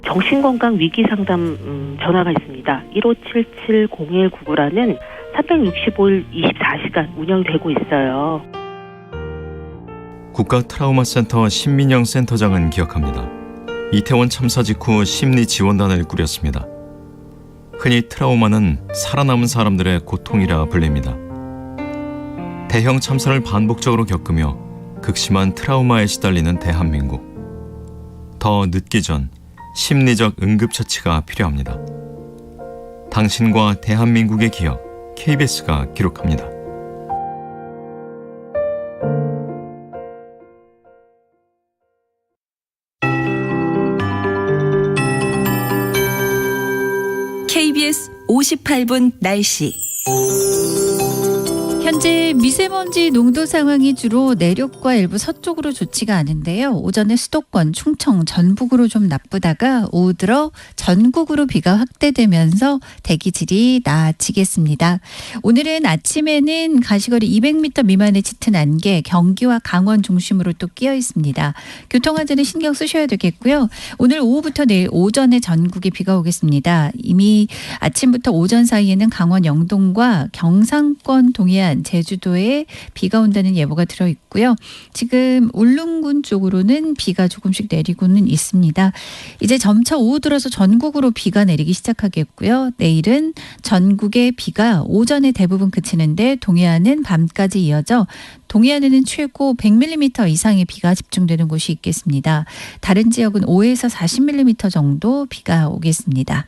정신건강 위기상담 전화가 있습니다. 1577-0199라는 365일 24시간 운영되고 있어요. 국가트라우마센터 신민영 센터장은 기억합니다. 이태원 참사 직후 심리지원단을 꾸렸습니다. 흔히 트라우마는 살아남은 사람들의 고통이라 불립니다. 대형 참사를 반복적으로 겪으며 극심한 트라우마에 시달리는 대한민국. 더 늦기 전 심리적 응급처치가 필요합니다. 당신과 대한민국의 기억, KBS가 기록합니다. KBS 58분 날씨. 현재 미세먼지 농도 상황이 주로 내륙과 일부 서쪽으로 좋지가 않은데요. 오전에 수도권, 충청, 전북으로 좀 나쁘다가 오후 들어 전국으로 비가 확대되면서 대기질이 나아지겠습니다. 오늘은 아침에는 가시거리 200m 미만의 짙은 안개, 경기와 강원 중심으로 또 끼어 있습니다. 교통안전에 신경 쓰셔야 되겠고요. 오늘 오후부터 내일 오전에 전국에 비가 오겠습니다. 이미 아침부터 오전 사이에는 강원 영동과 경상권 동해안, 제주도에 비가 온다는 예보가 들어있고요. 지금 울릉군 쪽으로는 비가 조금씩 내리고는 있습니다. 이제 점차 오후 들어서 전국으로 비가 내리기 시작하겠고요. 내일은 전국에 비가 오전에 대부분 그치는데 동해안은 밤까지 이어져 동해안에는 최고 100mm 이상의 비가 집중되는 곳이 있겠습니다. 다른 지역은 5에서 40mm 정도 비가 오겠습니다.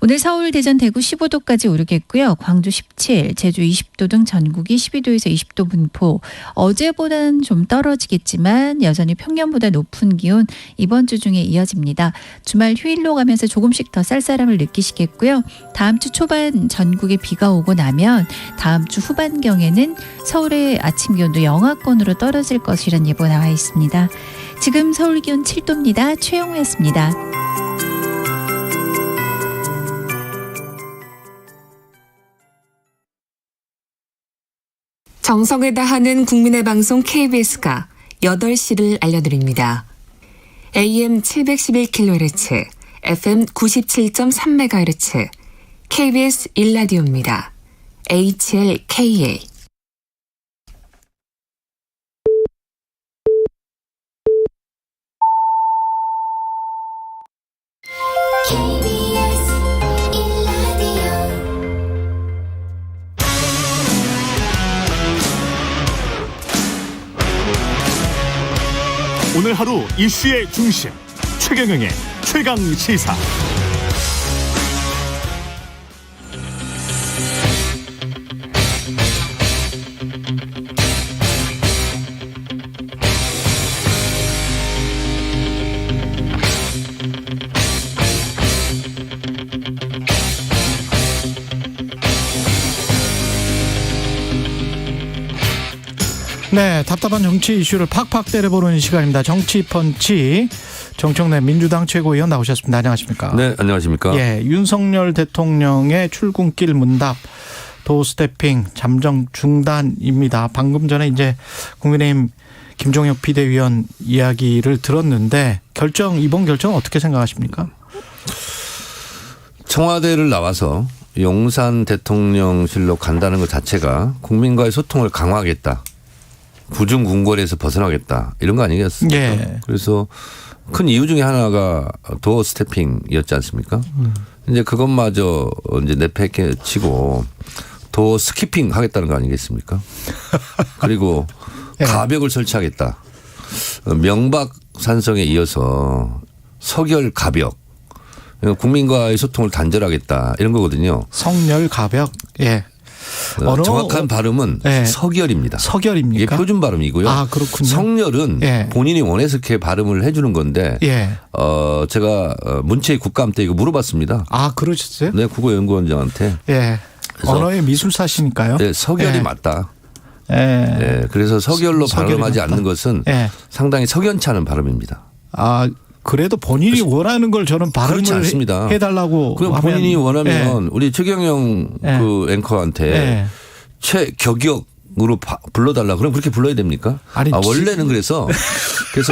오늘 서울, 대전, 대구 15도까지 오르겠고요. 광주 17, 제주 20도 등 전국이 12도에서 20도 분포. 어제보다는 좀 떨어지겠지만 여전히 평년보다 높은 기온 이번 주 중에 이어집니다. 주말 휴일로 가면서 조금씩 더 쌀쌀함을 느끼시겠고요. 다음 주 초반 전국에 비가 오고 나면 다음 주 후반경에는 서울의 아침 기온도 영하권으로 떨어질 것이라는 예보가 나와 있습니다. 지금 서울 기온 7도입니다. 최영우였습니다. 정성을 다하는 국민의 방송 KBS가 8시를 알려드립니다. AM 711kHz, FM 97.3MHz, KBS 1라디오입니다. HLKA 오늘 하루 이슈의 중심 최경영의 최강 시사. 네, 답답한 정치 이슈를 팍팍 때려보는 시간입니다. 정치펀치 정청래 민주당 최고위원 나오셨습니다. 안녕하십니까? 네, 안녕하십니까? 예, 윤석열 대통령의 출근길 문답 도스태핑 잠정 중단입니다. 방금 전에 이제 국민의힘 김종혁 비대위원 이야기를 들었는데 이번 결정 어떻게 생각하십니까? 청와대를 나와서 용산 대통령실로 간다는 것 자체가 국민과의 소통을 강화하겠다. 부중궁궐에서 벗어나겠다. 이런 거 아니겠습니까? 예. 그래서 큰 이유 중에 하나가 도어 스태핑이었지 않습니까? 이제 그것마저 이제 내팽개치고 도어 스키핑 하겠다는 거 아니겠습니까? 그리고 예. 가벽을 설치하겠다. 명박산성에 이어서 서결 가벽. 국민과의 소통을 단절하겠다. 이런 거거든요. 성렬 가벽. 예. 정확한 발음은 예. 서결입니다. 서결입니까? 이게 표준 발음이고요. 아, 그렇군요. 성렬은 예. 본인이 원해서 이렇게 발음을 해주는 건데 예. 제가 문체위 국감 때 이거 물어봤습니다. 아, 그러셨어요? 네, 국어연구원장한테. 예. 언어의 미술사시니까요. 네, 서결이 예. 맞다. 예. 네, 그래서 서결로 서결이 발음하지 맞다. 않는 것은 예. 상당히 석연치 않은 발음입니다. 아, 그래도 본인이 원하는 걸 저는 발음을 그렇지 않습니다. 해달라고. 그럼 본인이 원하면 예. 우리 최경영 예. 그 앵커한테 예. 최격역으로 불러달라. 그럼 그렇게 불러야 됩니까? 아니, 원래는 그래서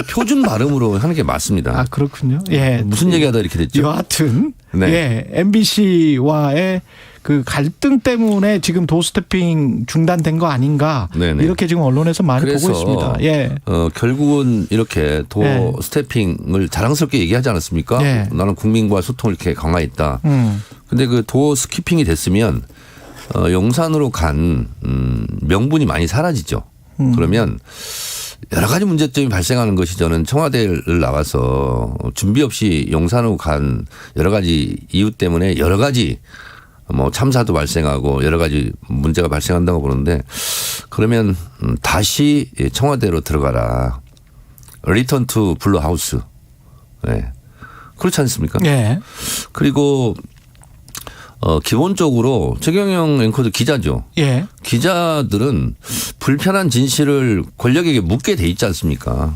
표준 발음으로 하는 게 맞습니다. 아, 그렇군요. 예. 무슨 얘기하다 이렇게 됐죠? 여하튼 네. 예. MBC와의 그 갈등 때문에 지금 도스태핑 중단된 거 아닌가? 네네. 이렇게 지금 언론에서 많이 보고 있습니다. 예. 결국은 이렇게 도어 예. 스태핑을 자랑스럽게 얘기하지 않았습니까? 예. 나는 국민과 소통을 이렇게 강화했다. 음. 근데 그 도어 스키핑이 됐으면 용산으로 간 명분이 많이 사라지죠. 그러면 여러 가지 문제점이 발생하는 것이 저는 청와대를 나와서 준비 없이 용산으로 간 여러 가지 이유 때문에 여러 가지 참사도 발생하고 여러 가지 문제가 발생한다고 보는데 그러면 다시 청와대로 들어가라. 리턴 투 블루 하우스. 네. 그렇지 않습니까? 예. 그리고 기본적으로 최경영 앵커도 기자죠. 예. 기자들은 불편한 진실을 권력에게 묻게 돼 있지 않습니까?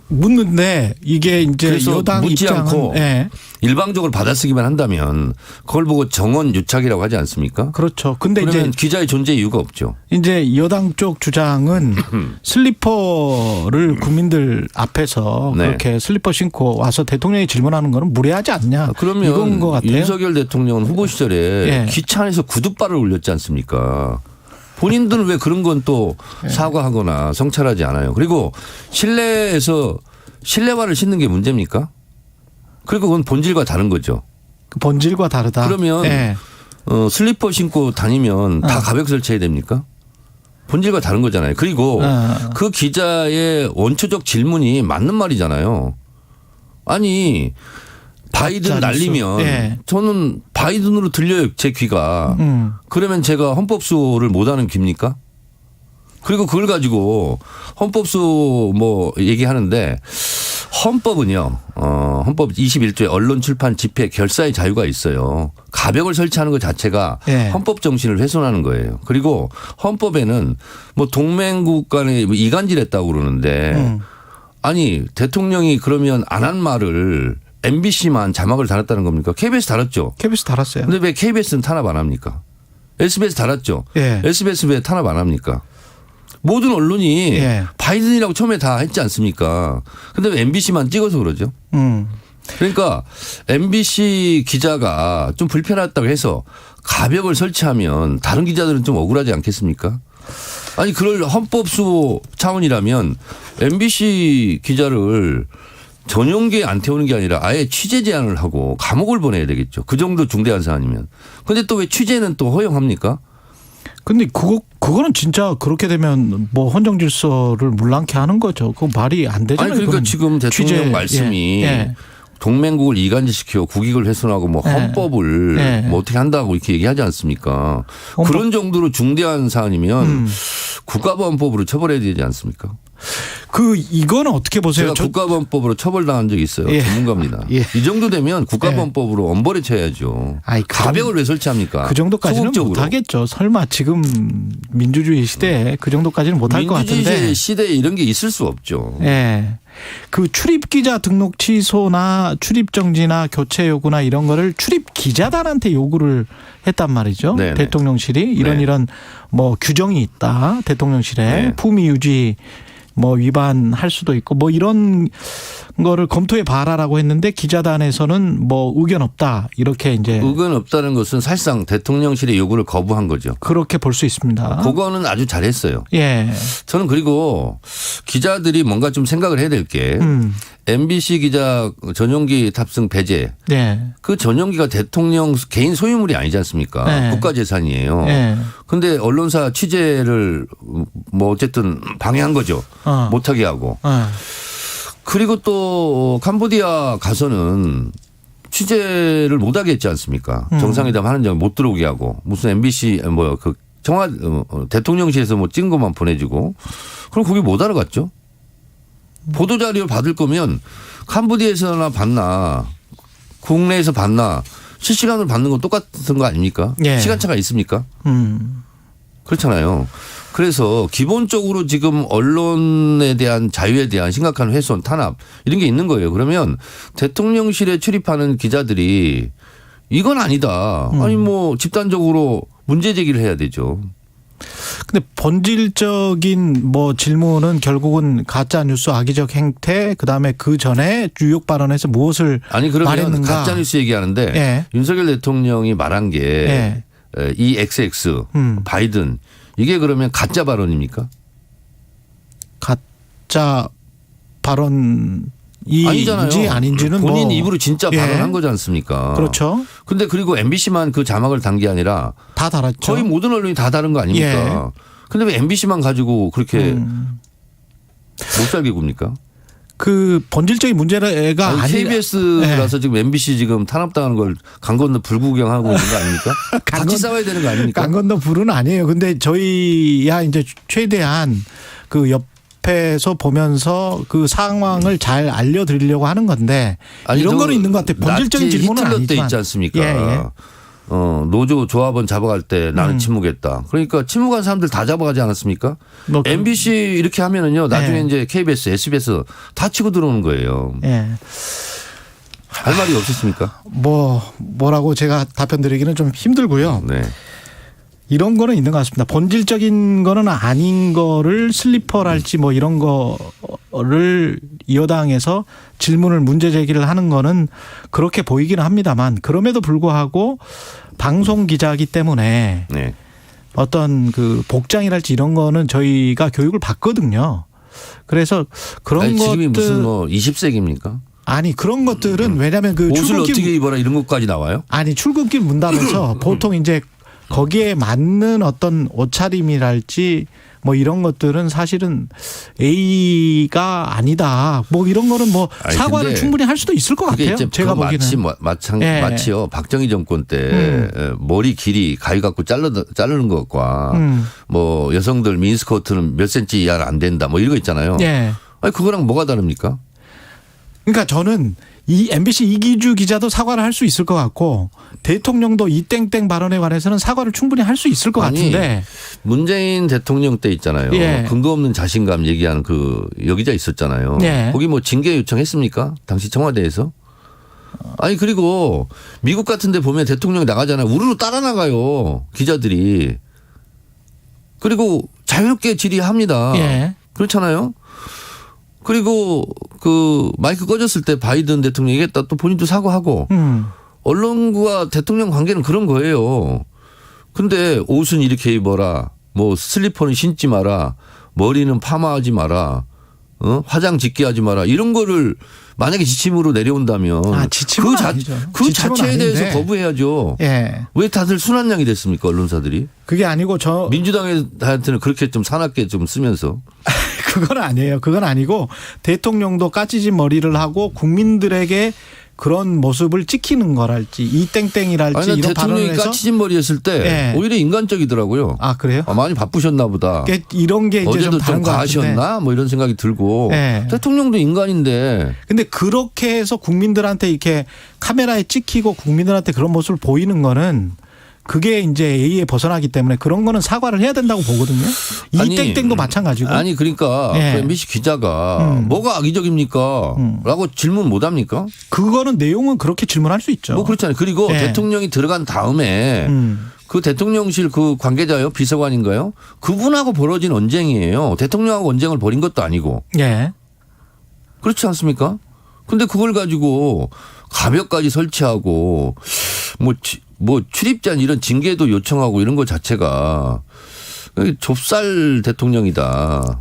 묻는데 이게 이제 그래서 여당 묻지 입장은 않고 예. 일방적으로 받아쓰기만 한다면 그걸 보고 정원 유착이라고 하지 않습니까? 그렇죠. 근데 그러면 이제 기자의 존재 이유가 없죠. 이제 여당 쪽 주장은 슬리퍼를 국민들 앞에서 네. 그렇게 슬리퍼 신고 와서 대통령이 질문하는 거는 무례하지 않냐. 이건 그러면 것 같아요. 윤석열 대통령은 후보 시절에 예. 기차 안에서 구두발을 올렸지 않습니까? 본인들은 왜 그런 건 또 사과하거나 성찰하지 않아요. 그리고 실내에서 실내화를 신는 게 문제입니까? 그리고 그건 본질과 다른 거죠. 본질과 다르다. 그러면 예. 슬리퍼 신고 다니면 다 가벽 설치해야 됩니까? 본질과 다른 거잖아요. 그리고 그 기자의 원초적 질문이 맞는 말이잖아요. 아니 바이든 날리면 예. 저는 바이든으로 들려요. 제 귀가. 그러면 제가 헌법수를 못하는 귀입니까? 그리고 그걸 가지고 헌법수 얘기하는데 헌법은요. 헌법 21조에 언론 출판 집회 결사의 자유가 있어요. 가벽을 설치하는 것 자체가 예. 헌법 정신을 훼손하는 거예요. 그리고 헌법에는 동맹국 간에 이간질했다고 그러는데 아니 대통령이 그러면 안 한 말을 MBC만 자막을 달았다는 겁니까? KBS 달았죠. KBS 달았어요. 근데 왜 KBS는 탄압 안 합니까? SBS 달았죠. 예. SBS 왜 탄압 안 합니까? 모든 언론이 예. 바이든이라고 처음에 다 했지 않습니까? 근데 왜 MBC만 찍어서 그러죠? 그러니까 MBC 기자가 좀 불편했다고 해서 가벽을 설치하면 다른 기자들은 좀 억울하지 않겠습니까? 아니 그럴 헌법수 차원이라면 MBC 기자를 전용기에 안 태우는 게 아니라 아예 취재 제한을 하고 감옥을 보내야 되겠죠. 그 정도 중대한 사안이면. 그런데 또 왜 취재는 또 허용합니까? 근데 그거는 진짜 그렇게 되면 뭐 헌정 질서를 문랑케 하는 거죠. 그거 말이 안 되잖아요. 아니 그러니까 지금 대통령 말씀이 동맹국을 이간질시켜 국익을 훼손하고 뭐 헌법을 뭐 어떻게 한다고 이렇게 얘기하지 않습니까? 그런 정도로 중대한 사안이면 국가보안법으로 처벌해야 되지 않습니까? 이거는 어떻게 보세요? 제가 국가보안법으로 처벌당한 적이 있어요. 전문가입니다. 이 정도 되면 국가보안법으로 엄벌에 쳐야죠. 가벽을 왜 설치합니까? 그 정도까지는 못하겠죠. 설마 지금 민주주의 시대에 그 정도까지는 못할 것 같은데. 민주주의 시대에 이런 게 있을 수 없죠. 그 출입 기자 등록 취소나 출입 정지나 교체 요구나 이런 거를 출입 기자단한테 요구를 했단 말이죠. 네네. 대통령실이 이런 뭐 규정이 있다. 대통령실에 품위 유지 뭐 위반할 수도 있고 뭐 이런 거를 검토해 봐라라고 했는데 기자단에서는 뭐 의견 없다 이렇게 이제 의견 없다는 것은 사실상 대통령실의 요구를 거부한 거죠. 그렇게 볼 수 있습니다. 그거는 아주 잘했어요. 저는 그리고 기자들이 뭔가 좀 생각을 해야 될 게 MBC 기자 전용기 탑승 배제. 그 전용기가 대통령 개인 소유물이 아니지 않습니까? 국가재산이에요. 그런데 언론사 취재를 뭐 어쨌든 방해한 거죠. 못하게 하고. 그리고 또 캄보디아 가서는 취재를 못하게 했지 않습니까? 정상회담 하는 점 못 들어오게 하고 무슨 MBC 뭐 그 대통령실에서 뭐 찍은 것만 보내주고 그럼 거기 못 알아갔죠. 보도자료를 받을 거면 캄보디아에서나 받나 국내에서 받나 실시간으로 받는 건 똑같은 거 아닙니까? 시간차가 있습니까? 그렇잖아요. 그래서 기본적으로 지금 언론에 대한 자유에 대한 심각한 훼손, 탄압 이런 게 있는 거예요. 그러면 대통령실에 출입하는 기자들이 이건 아니다. 아니 뭐 집단적으로 문제 제기를 해야 되죠. 근데 본질적인 뭐 질문은 결국은 가짜 뉴스 악의적 행태 그다음에 그 전에 유욕 발언에서 무엇을 그러면 말했는가. 가짜 뉴스 얘기하는데 윤석열 대통령이 말한 게 이 XX 바이든 이게 그러면 가짜 발언입니까? 가짜 발언이 아니잖아요. 아닌지는 본인 뭐. 입으로 진짜 발언한 거지 않습니까? 그렇죠. 근데 그리고 MBC만 그 자막을 단 게 아니라 다 달았죠. 거의 모든 언론이 다 다른 거 아닙니까? 근데 왜 MBC만 가지고 그렇게 못 살게 굽니까? 그 본질적인 문제가 KBS라서 지금 MBC 지금 탄압당하는 걸 강 건너 불구경하고 있는 거 아닙니까? 같이 싸워야 되는 거 아닙니까? 강 건너 불은 아니에요. 근데 저희야 이제 최대한 그 옆에서 보면서 그 상황을 잘 알려드리려고 하는 건데 이런 거는 있는 것 같아요. 본질적인 질문은 히틀러 아니지만. 때 있지 않습니까? 노조 조합원 잡아갈 때 나는 침묵했다. 그러니까 침묵한 사람들 다 잡아가지 않았습니까? MBC 이렇게 하면은요. 나중에 이제 KBS, SBS 다 치고 들어오는 거예요. 할 말이 없었습니까? 뭐라고 제가 답변 드리기는 좀 힘들고요. 이런 거는 있는 것 같습니다. 본질적인 거는 아닌 거를 슬리퍼랄지 뭐 이런 거를 여당에서 질문을 문제 제기를 하는 거는 그렇게 보이기는 합니다만 그럼에도 불구하고 방송 기자이기 때문에 어떤 그 복장이랄지 이런 거는 저희가 교육을 받거든요. 그래서 그런 것들 지금이 무슨 뭐 20세기입니까? 아니 그런 것들은 왜냐하면 그 옷을 출근길 어떻게 입어라 이런 것까지 나와요? 아니 출근길 문답에서 보통 이제 거기에 맞는 어떤 옷차림이랄지 뭐 이런 것들은 사실은 A가 아니다. 뭐 이런 거는 뭐 사과를 충분히 할 수도 있을 것 같아요. 제가 보기에는. 마치요. 박정희 정권 때 머리 길이 가위 갖고 자르는 것과 뭐 여성들 미니스커트는 몇 센치 이하는 안 된다. 뭐 이런 거 있잖아요. 아니 그거랑 뭐가 다릅니까? 그러니까 저는 이 MBC 이기주 기자도 사과를 할 수 있을 것 같고 대통령도 이 땡땡 발언에 관해서는 사과를 충분히 할 수 있을 것 같은데 문재인 대통령 때 있잖아요. 근거 없는 자신감 얘기하는 그 여기자 있었잖아요. 거기 뭐 징계 요청했습니까? 당시 청와대에서? 아니 그리고 미국 같은 데 보면 대통령이 나가잖아요. 우르르 따라 나가요. 기자들이. 그리고 자유롭게 질의합니다. 그렇잖아요. 그리고 그 마이크 꺼졌을 때 바이든 대통령 얘기했다 또 본인도 사과하고 언론과 대통령 관계는 그런 거예요. 근데 옷은 이렇게 입어라. 뭐 슬리퍼는 신지 마라. 머리는 파마하지 마라. 화장 짙게 하지 마라. 이런 거를 만약에 지침으로 내려온다면 지침은 아니죠. 그 지침은 자체에 아닌데. 대해서 거부해야죠. 예. 왜 다들 순한양이 됐습니까, 언론사들이? 그게 아니고 민주당한테는 그렇게 좀 사납게 좀 쓰면서. 그건 아니에요. 그건 아니고 대통령도 까치진 머리를 하고 국민들에게 그런 모습을 찍히는 거랄지 이땡땡이랄지 아니, 이런 발언을 대통령이 해서 까치진 머리 했을 때 예. 오히려 인간적이더라고요. 아 그래요? 많이 바쁘셨나 보다. 이런 게 이제 어제도 좀 다른 것 같은데. 과하셨나? 뭐 이런 생각이 들고. 예. 대통령도 인간인데. 근데 그렇게 해서 국민들한테 이렇게 카메라에 찍히고 국민들한테 그런 모습을 보이는 거는 그게 이제 A에 벗어나기 때문에 그런 거는 사과를 해야 된다고 보거든요. 이 땡땡도 마찬가지고. 아니 그러니까 예. 그 MBC 기자가 뭐가 악의적입니까? 라고 질문 못 합니까? 그거는 내용은 그렇게 질문할 수 있죠. 뭐 그렇잖아요. 그리고 예. 대통령이 들어간 다음에 그 대통령실 그 관계자요? 비서관인가요? 그분하고 벌어진 언쟁이에요. 대통령하고 언쟁을 벌인 것도 아니고. 예. 그렇지 않습니까? 근데 그걸 가지고 가벽까지 설치하고 뭐 출입제한 이런 징계도 요청하고 이런 것 자체가 좁쌀 대통령이다.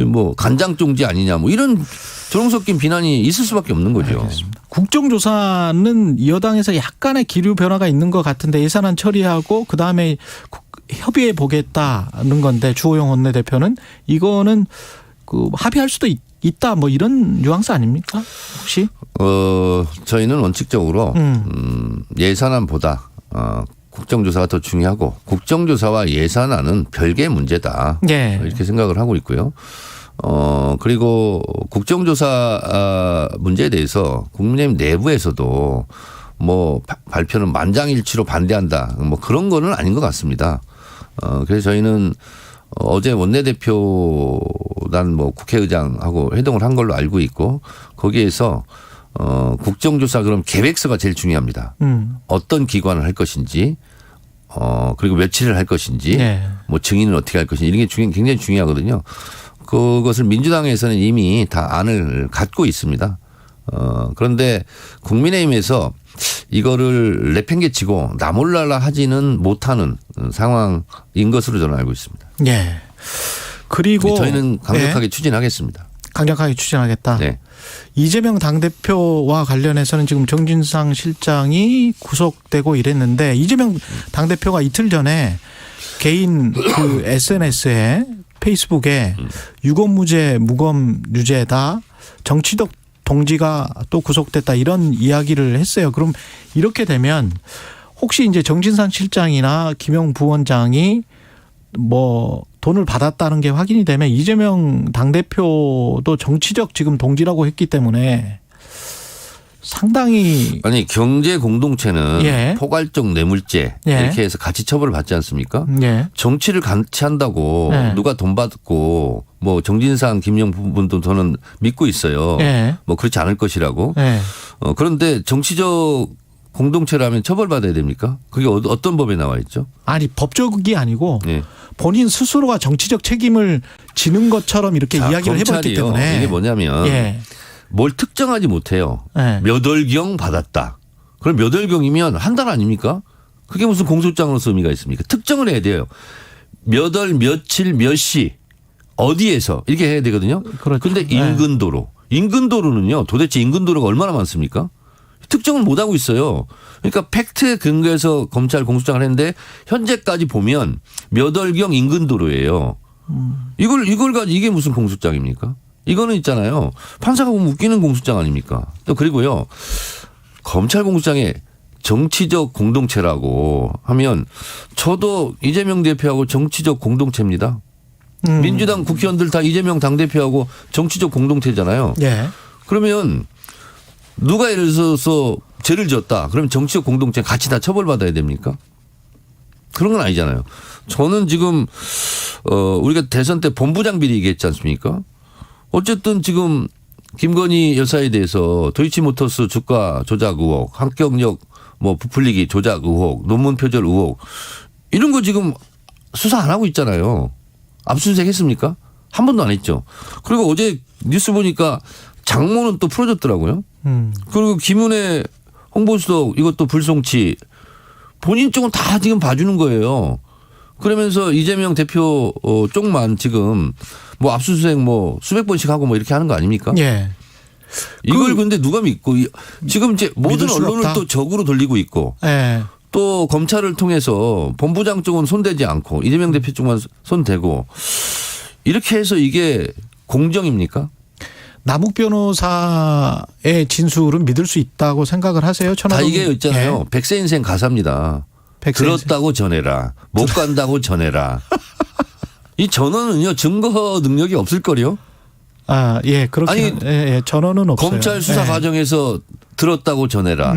뭐 간장종지 아니냐 뭐 이런 조롱 섞인 비난이 있을 수밖에 없는 거죠. 알겠습니다. 국정조사는 여당에서 약간의 기류 변화가 있는 것 같은데 예산안 처리하고 그다음에 협의해 보겠다는 건데 주호영 원내대표는 이거는 그 합의할 수도 있다 뭐 이런 뉘앙스 아닙니까? 혹시? 저희는 원칙적으로 예산안보다 국정조사가 더 중요하고 국정조사와 예산안은 별개의 문제다. 예. 이렇게 생각을 하고 있고요. 그리고 국정조사 문제에 대해서 국민의힘 내부에서도 뭐 발표는 만장일치로 반대한다. 뭐 그런 거는 아닌 것 같습니다. 그래서 저희는 어제 원내대표단 뭐 국회의장하고 회동을 한 걸로 알고 있고 거기에서 국정조사 그럼 계획서가 제일 중요합니다. 어떤 기관을 할 것인지 그리고 며칠을 할 것인지 네. 뭐 증인은 어떻게 할 것인지 이런 게 굉장히 중요하거든요. 그것을 민주당에서는 이미 다 안을 갖고 있습니다. 그런데 국민의힘에서 이거를 내팽개치고 나몰라라 하지는 못하는 상황인 것으로 저는 알고 있습니다. 예. 그리고 저희는 강력하게 예. 추진하겠습니다. 강력하게 추진하겠다. 네. 이재명 당대표와 관련해서는 지금 정진상 실장이 구속되고 이랬는데 이재명 당대표가 이틀 전에 개인 그 SNS에 페이스북에 유검무죄 무검 유죄다 정치적 동지가 또 구속됐다 이런 이야기를 했어요. 그럼 이렇게 되면 혹시 이제 정진상 실장이나 김용 부원장이 뭐 돈을 받았다는 게 확인이 되면 이재명 당대표도 정치적 지금 동지라고 했기 때문에 상당히 아니 경제 공동체는 예. 포괄적 뇌물죄 예. 이렇게 해서 같이 처벌을 받지 않습니까? 예. 정치를 같이 한다고 예. 누가 돈 받고 뭐 정진상 김용 부분도 저는 믿고 있어요. 예. 뭐 그렇지 않을 것이라고. 예. 그런데 정치적 공동체라면 처벌받아야 됩니까? 그게 어떤 법에 나와 있죠? 아니 법적이 아니고 예. 본인 스스로가 정치적 책임을 지는 것처럼 이렇게 이야기를 해봤기 검찰이요. 때문에 이게 뭐냐면 예. 뭘 특정하지 못해요. 예. 몇 월경 받았다. 그럼 몇 월경이면 한 달 아닙니까? 그게 무슨 공소장으로서 의미가 있습니까? 특정을 해야 돼요. 몇 월, 며칠, 몇 시, 어디에서 이렇게 해야 되거든요. 그런데 인근도로. 인근도로는요. 도대체 인근도로가 얼마나 많습니까? 특정을 못하고 있어요. 그러니까 팩트에 근거해서 검찰 공소장을 했는데 현재까지 보면 몇 월경 인근도로예요. 이걸 가지고 이게 무슨 공소장입니까? 이거는 있잖아요. 판사가 보면 웃기는 공소장 아닙니까? 또 그리고요. 검찰 공소장에 정치적 공동체라고 하면 저도 이재명 대표하고 정치적 공동체입니다. 민주당 국회의원들 다 이재명 당대표하고 정치적 공동체잖아요. 예. 그러면 누가 예를 들어서 죄를 지었다. 그러면 정치적 공동체 같이 다 처벌받아야 됩니까? 그런 건 아니잖아요. 저는 지금 우리가 대선 때 본부장 비리 얘기했지 않습니까? 어쨌든 지금 김건희 여사에 대해서 도이치모터스 주가 조작 의혹, 합격력 뭐 부풀리기 조작 의혹, 논문 표절 의혹 이런 거 지금 수사 안 하고 있잖아요. 압수수색 했습니까? 한 번도 안 했죠. 그리고 어제 뉴스 보니까 장모는 또 풀어줬더라고요. 그리고 김은혜 홍보수석 이것도 불송치 본인 쪽은 다 지금 봐주는 거예요. 그러면서 이재명 대표 쪽만 지금 뭐 압수수색 뭐 수백 번씩 하고 뭐 이렇게 하는 거 아닙니까? 예. 이걸 근데 누가 믿고 지금 이제 모든 언론을 없다. 또 적으로 돌리고 있고 예. 또 검찰을 통해서 본부장 쪽은 손대지 않고 이재명 대표 쪽만 손대고 이렇게 해서 이게 공정입니까? 남욱 변호사의 진술은 믿을 수 있다고 생각을 하세요? 다 이게 있잖아요. 예. 백세 인생 가사입니다. 들었다고 전해라. 못 간다고 전해라. 이 전원은요 증거 능력이 없을 거요. 아, 예, 그렇게. 아니, 예, 전원은 없어요. 검찰 수사 예. 과정에서 들었다고 전해라.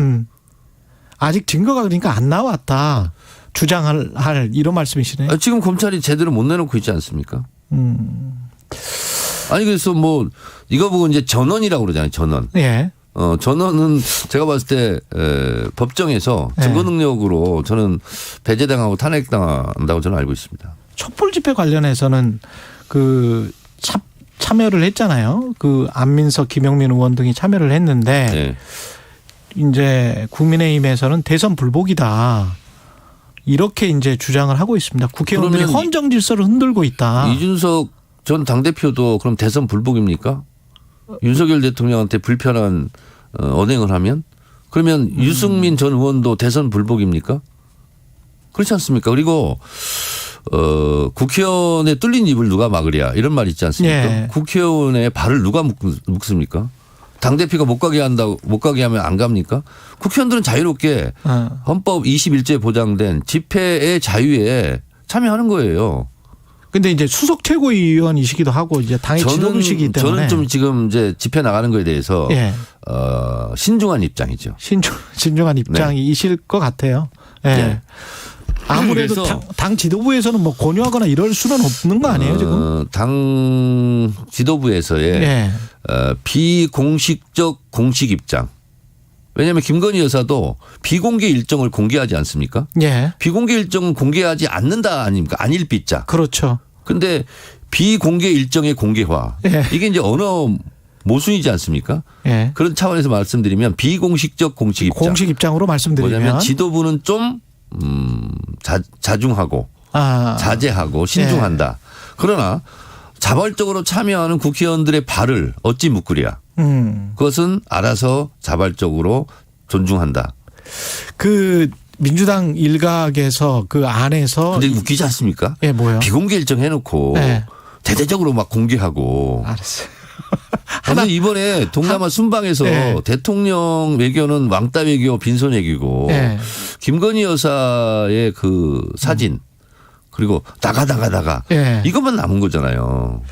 아직 증거가 그러니까 안 나왔다. 주장할 이런 말씀이시네. 지금 검찰이 제대로 못 내놓고 있지 않습니까? 아니 그래서 뭐 이거 보고 이제 전원이라고 그러잖아요. 전원. 예. 전원은 제가 봤을 때 법정에서 증거 능력으로 저는 배제당하고 탄핵당한다고 저는 알고 있습니다. 촛불 집회 관련해서는 그 참여를 했잖아요. 그 안민석, 김영민 의원 등이 참여를 했는데 네. 이제 국민의힘에서는 대선 불복이다. 이렇게 이제 주장을 하고 있습니다. 국회의원들이 헌정 질서를 흔들고 있다. 이준석 전 당대표도 그럼 대선 불복입니까? 윤석열 대통령한테 불편한 언행을 하면? 그러면 유승민 전 의원도 대선 불복입니까? 그렇지 않습니까? 그리고 국회의원의 뚫린 입을 누가 막으랴 이런 말 있지 않습니까? 예. 국회의원의 발을 누가 묶습니까? 당대표가 못 가게 하면 안 갑니까? 국회의원들은 자유롭게 헌법 21조에 보장된 집회의 자유에 참여하는 거예요. 근데 이제 수석 최고위원이시기도 하고 이제 당의 지도부시기 때문에 저는 좀 지금 이제 집회 나가는 거에 대해서 예. 신중한 입장이죠. 신중한 입장이실 것 같아요. 예. 네. 아무래도 당 지도부에서는 뭐 권유하거나 이럴 수는 없는 거 아니에요 지금? 당 지도부에서의 예. 비공식적 공식 입장. 왜냐하면 김건희 여사도 비공개 일정을 공개하지 않습니까? 예. 비공개 일정은 공개하지 않는다 아닙니까? 안일비자. 그렇죠. 그런데 비공개 일정의 공개화. 예. 이게 이제 언어 모순이지 않습니까? 예. 그런 차원에서 말씀드리면 비공식적 공식 입장. 공식 입장으로 말씀드리면 뭐냐면 지도부는 좀 자중하고 자제하고 신중한다. 그러나 자발적으로 참여하는 국회의원들의 발을 어찌 묶으랴. 그것은 알아서 자발적으로 존중한다. 그 민주당 일각에서 그 안에서 근데 웃기지 않습니까? 예, 뭐요? 비공개 일정 해놓고 네. 대대적으로 막 공개하고. 알았어요. 하나 이번에 동남아 순방에서 네. 대통령 외교는 왕따 외교, 빈손 외교고 네. 김건희 여사의 그 사진 그리고 나가 네. 이것만 남은 거잖아요.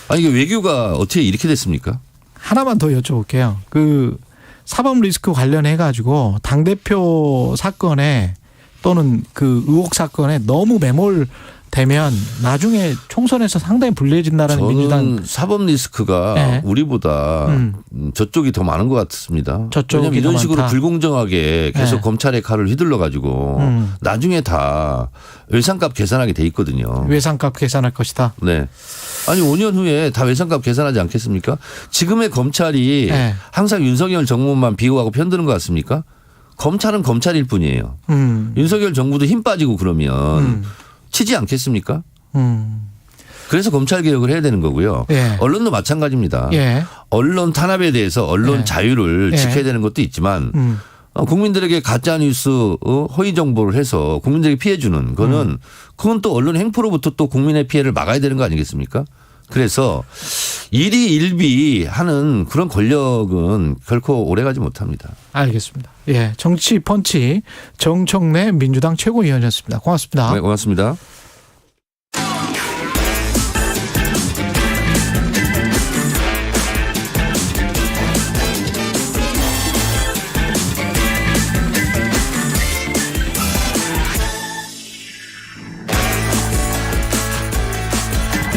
아니 이게 외교가 어떻게 이렇게 됐습니까? 하나만 더 여쭤볼게요. 그 사법 리스크 관련해 가지고 당대표 사건에 또는 그 의혹 사건에 너무 매몰되면 나중에 총선에서 상당히 불리해진다라는 저는 민주당 사법 리스크가 네. 우리보다 저쪽이 더 많은 것 같습니다. 저쪽이 왜냐하면 이런 더 식으로 많다. 불공정하게 계속 네. 검찰의 칼을 휘둘러 가지고 나중에 다 외상값 계산하게 돼 있거든요. 외상값 계산할 것이다. 네. 아니 5년 후에 다 외상값 계산하지 않겠습니까? 지금의 검찰이 네. 항상 윤석열 정부만 비호하고 편드는 것 같습니까? 검찰은 검찰일 뿐이에요. 윤석열 정부도 힘 빠지고 그러면 치지 않겠습니까? 그래서 검찰 개혁을 해야 되는 거고요. 예. 언론도 마찬가지입니다. 예. 언론 탄압에 대해서 언론 예. 자유를 예. 지켜야 되는 것도 있지만 국민들에게 가짜 뉴스 허위 정보를 해서 국민들에게 피해 주는 그건 또 언론 행포로부터 또 국민의 피해를 막아야 되는 거 아니겠습니까? 그래서 일희일비하는 그런 권력은 결코 오래가지 못합니다. 알겠습니다. 예, 정치 펀치 정청래 민주당 최고위원이었습니다. 고맙습니다. 네, 고맙습니다.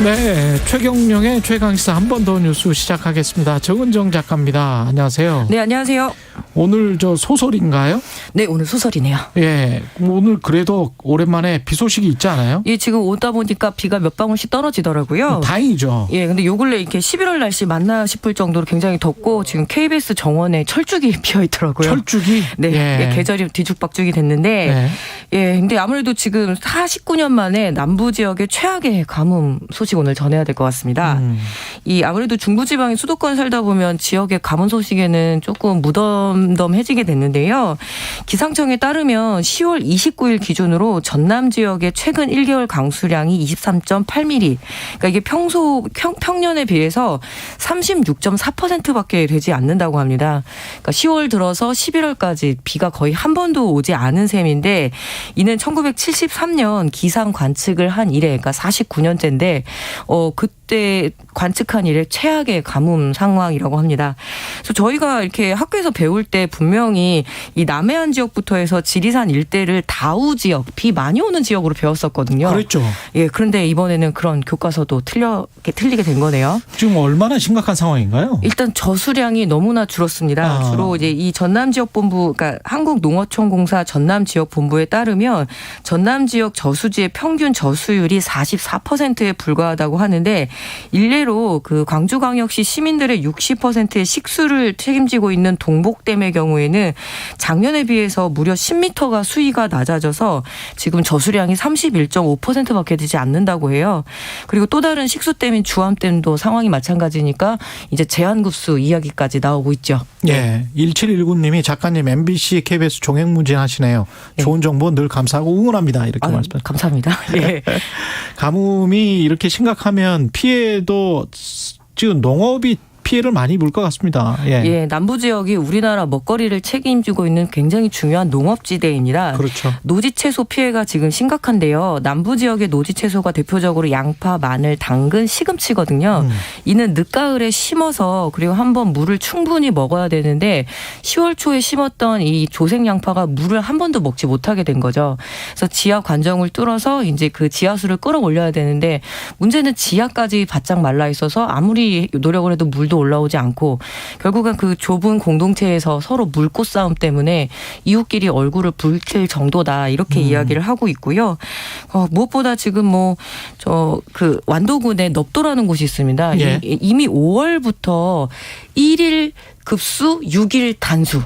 네, 최경영의 최강시사 한 번 더 뉴스 시작하겠습니다. 정은정 작가입니다. 안녕하세요. 네, 안녕하세요. 오늘 저 소설인가요? 네, 오늘 소설이네요. 예, 오늘 그래도 오랜만에 비 소식이 있지 않아요? 예, 지금 오다 보니까 비가 몇 방울씩 떨어지더라고요. 다행이죠. 예, 근데 요 근래 이렇게 11월 날씨 맞나 싶을 정도로 굉장히 덥고 지금 KBS 정원에 철쭉이 피어 있더라고요. 철쭉이? 네, 예. 계절이 뒤죽박죽이 됐는데 네. 예, 근데 아무래도 지금 49년 만에 남부 지역의 최악의 가뭄 소식 오늘 전해야 될 것 같습니다. 이 아무래도 중부지방의 수도권 살다 보면 지역의 가뭄 소식에는 조금 무덤덤해지게 됐는데요. 기상청에 따르면 10월 29일 기준으로 전남 지역의 최근 1개월 강수량이 23.8mm. 그러니까 이게 평년에 비해서 36.4%밖에 되지 않는다고 합니다. 그러니까 10월 들어서 11월까지 비가 거의 한 번도 오지 않은 셈인데 이는 1973년 기상 관측을 한 이래, 그러니까 49년째인데 그때 관측한 이래 최악의 가뭄 상황이라고 합니다. 그래서 저희가 이렇게 학교에서 배울 때 분명히 이 남해안 지역부터 해서 지리산 일대를 다우 지역, 비 많이 오는 지역으로 배웠었거든요. 그렇죠. 예, 그런데 이번에는 그런 교과서도 틀리게 된 거네요. 지금 얼마나 심각한 상황인가요? 일단 저수량이 너무나 줄었습니다. 주로 이제 이 전남 지역 본부, 그러니까 한국농어촌공사 전남 지역 본부에 따르면 전남 지역 저수지의 평균 저수율이 44%에 불과하다고 하는데 일례로 그 광주광역시 시민들의 60%의 식수를 책임지고 있는 동복댐의 경우에는 작년에 비해서 무려 10m가 수위가 낮아져서 지금 저수량이 31.5%밖에 되지 않는다고 해요. 그리고 또 다른 식수댐인 주암댐도 상황이 마찬가지니까 이제 제한급수 이야기까지 나오고 있죠. 예, 1719님이 작가님 MBC KBS 종횡무진하시네요. 좋은 정보 늘 감사하고 응원합니다. 이렇게 말씀하셨습니다. 감사합니다. 예. 가뭄이 이렇게 심각하면 피해도 지금 농업이 피해를 많이 입을 것 같습니다. 예, 남부 지역이 우리나라 먹거리를 책임지고 있는 굉장히 중요한 농업지대입니다. 그렇죠. 노지채소 피해가 지금 심각한데요. 남부 지역의 노지채소가 대표적으로 양파, 마늘, 당근, 시금치거든요. 이는 늦가을에 심어서 그리고 한번 물을 충분히 먹어야 되는데 10월 초에 심었던 이 조색 양파가 물을 한 번도 먹지 못하게 된 거죠. 그래서 지하 관정을 뚫어서 이제 그 지하수를 끌어올려야 되는데 문제는 지하까지 바짝 말라 있어서 아무리 노력을 해도 물도 올라오지 않고 결국은 그 좁은 공동체에서 서로 물꽃 싸움 때문에 이웃끼리 얼굴을 붉힐 정도다 이렇게 이야기를 하고 있고요. 무엇보다 지금 그 완도군에 넙도라는 곳이 있습니다. 예. 이미 5월부터 1일 급수 6일 단수.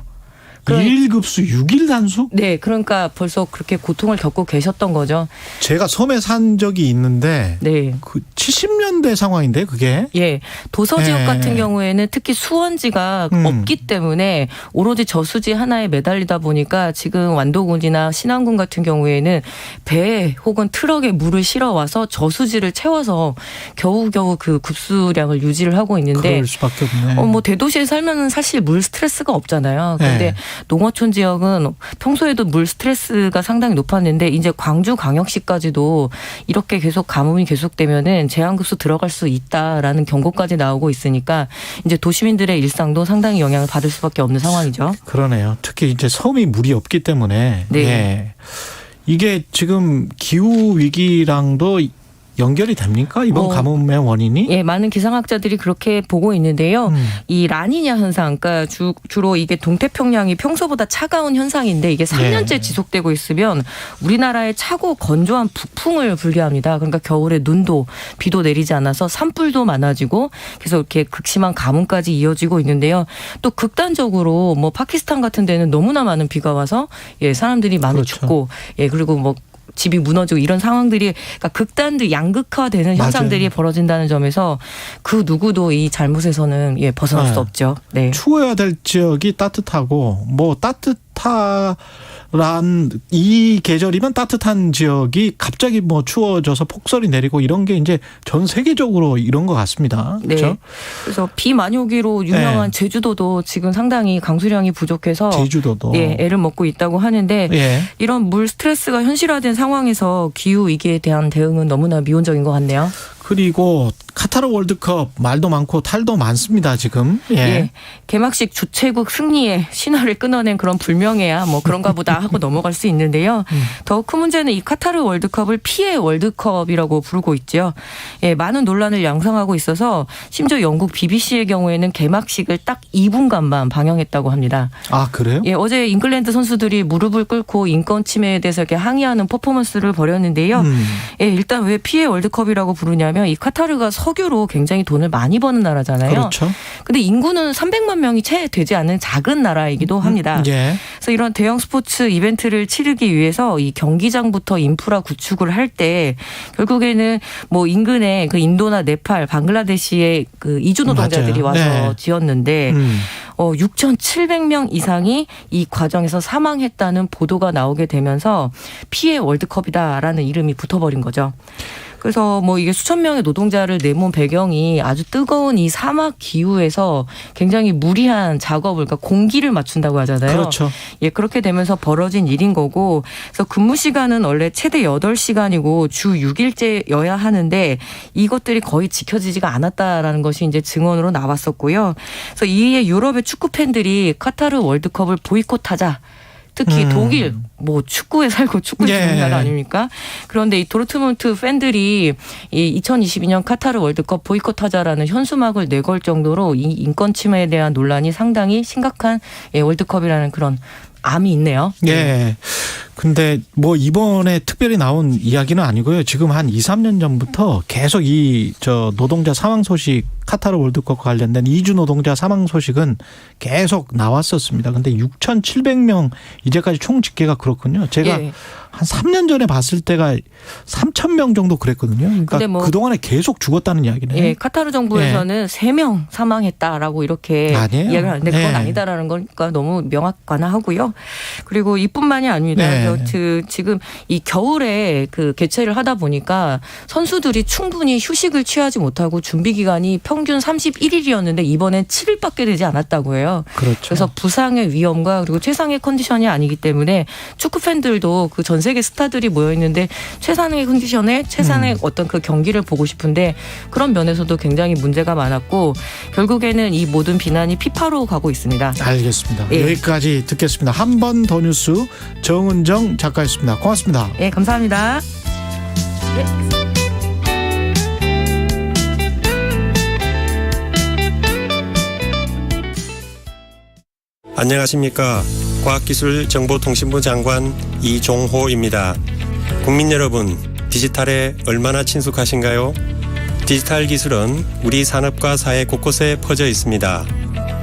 1일 급수 6일 단수? 네, 그러니까 벌써 그렇게 고통을 겪고 계셨던 거죠. 제가 섬에 산 적이 있는데 네. 그 70년대 상황인데 그게? 예, 도서 지역 같은 경우에는 특히 수원지가 없기 때문에 오로지 저수지 하나에 매달리다 보니까 지금 완도군이나 신안군 같은 경우에는 배 혹은 트럭에 물을 실어 와서 저수지를 채워서 겨우겨우 그 급수량을 유지를 하고 있는데 그럴 수밖에 없네. 대도시에 살면은 사실 물 스트레스가 없잖아요. 그런데 네. 농어촌 지역은 평소에도 물 스트레스가 상당히 높았는데 이제 광주광역시까지도 이렇게 계속 가뭄이 계속되면은 제한급수 들어갈 수 있다라는 경고까지 나오고 있으니까 이제 도시민들의 일상도 상당히 영향을 받을 수밖에 없는 상황이죠. 그러네요. 특히 이제 섬이 물이 없기 때문에 네. 예. 이게 지금 기후 위기랑도 연결이 됩니까? 이번 가뭄의 원인이? 예, 많은 기상학자들이 그렇게 보고 있는데요. 이 라니냐 현상, 그러니까 주로 이게 동태평양이 평소보다 차가운 현상인데 이게 3년째 지속되고 있으면 우리나라에 차고 건조한 북풍을 불게 합니다. 그러니까 겨울에 눈도 비도 내리지 않아서 산불도 많아지고 그래서 이렇게 극심한 가뭄까지 이어지고 있는데요. 또 극단적으로 파키스탄 같은 데는 너무나 많은 비가 와서 사람들이 많이 그렇죠. 죽고 그리고 집이 무너지고 이런 상황들이 그러니까 극단들 양극화되는 현상들이 벌어진다는 점에서 그 누구도 이 잘못에서는 벗어날 수 없죠. 네. 추워야 될 지역이 따뜻하고 이 계절이면 따뜻한 지역이 갑자기 추워져서 폭설이 내리고 이런 게 이제 전 세계적으로 이런 것 같습니다. 그렇죠? 네. 그래서 비 많이 오기로 유명한 제주도도 지금 상당히 강수량이 부족해서 제주도도 애를 먹고 있다고 하는데 이런 물 스트레스가 현실화된 상황에서 기후 위기에 대한 대응은 너무나 미온적인 것 같네요. 그리고 카타르 월드컵 말도 많고 탈도 많습니다, 지금. 예. 예. 개막식 주최국 승리에 신화를 끊어낸 그런 불명예야 뭐 그런가 보다 하고 넘어갈 수 있는데요. 더 큰 문제는 이 카타르 월드컵을 피해 월드컵이라고 부르고 있죠. 예, 많은 논란을 양상하고 있어서 심지어 영국 BBC의 경우에는 개막식을 딱 2분간만 방영했다고 합니다. 아, 그래요? 예, 어제 잉글랜드 선수들이 무릎을 꿇고 인권 침해에 대해서 이렇게 항의하는 퍼포먼스를 벌였는데요. 예, 일단 왜 피해 월드컵이라고 부르냐면 이 카타르가 석유로 굉장히 돈을 많이 버는 나라잖아요. 그렇죠. 근데 인구는 300만 명이 채 되지 않은 작은 나라이기도 합니다. 예. 그래서 이런 대형 스포츠 이벤트를 치르기 위해서 이 경기장부터 인프라 구축을 할 때 결국에는 뭐 인근에 그 인도나 네팔, 방글라데시의 그 이주 노동자들이 맞아요. 와서 네. 지었는데 6,700명 이상이 이 과정에서 사망했다는 보도가 나오게 되면서 피해 월드컵이다라는 이름이 붙어버린 거죠. 그래서 뭐 이게 수천 명의 노동자를 내몬 배경이 아주 뜨거운 이 사막 기후에서 굉장히 무리한 작업을, 그러니까 공기를 맞춘다고 하잖아요. 그렇죠. 예, 그렇게 되면서 벌어진 일인 거고, 그래서 근무 시간은 원래 최대 8시간이고 주 6일째여야 하는데 이것들이 거의 지켜지지가 않았다라는 것이 이제 증언으로 나왔었고요. 그래서 이에 유럽의 축구 팬들이 카타르 월드컵을 보이콧하자. 특히 독일, 뭐 축구에 살고 축구에 죽는 나라 아닙니까? 그런데 이 도르트문트 팬들이 이 2022년 카타르 월드컵 보이콧하자라는 현수막을 내걸 정도로 이 인권 침해에 대한 논란이 상당히 심각한 월드컵이라는 그런 암이 있네요. 예. 근데 뭐 이번에 특별히 나온 이야기는 아니고요. 지금 한 2, 3년 전부터 계속 노동자 사망 소식, 카타르 월드컵과 관련된 이주 노동자 사망 소식은 계속 나왔었습니다. 근데 6,700명 이제까지 총 집계가 그렇군요. 제가 한 3년 전에 봤을 때가 3,000명 정도 그랬거든요. 그러니까 뭐 그동안에 계속 죽었다는 이야기네요. 예, 카타르 정부에서는 3명 사망했다라고 이렇게 아니에요. 이야기를 하는데 그건 아니다라는 거니까 너무 명확관화하고요. 그리고 이뿐만이 아닙니다. 그래서 지금 이 겨울에 그 개최를 하다 보니까 선수들이 충분히 휴식을 취하지 못하고 준비 기간이 평균 31일이었는데 이번엔 7일밖에 되지 않았다고 해요. 그렇죠. 그래서 부상의 위험과 그리고 최상의 컨디션이 아니기 때문에 축구 팬들도 그 전 세계 스타들이 모여 있는데 최상의 컨디션에 최상의 어떤 그 경기를 보고 싶은데 그런 면에서도 굉장히 문제가 많았고 결국에는 이 모든 비난이 피파로 가고 있습니다. 알겠습니다. 예. 여기까지 듣겠습니다. 한 번 더 뉴스 정은정 작가였습니다. 고맙습니다. 예, 감사합니다. 안녕하십니까. 과학기술정보통신부 장관 이종호입니다. 국민 여러분, 디지털에 얼마나 친숙하신가요? 디지털 기술은 우리 산업과 사회 곳곳에 퍼져 있습니다.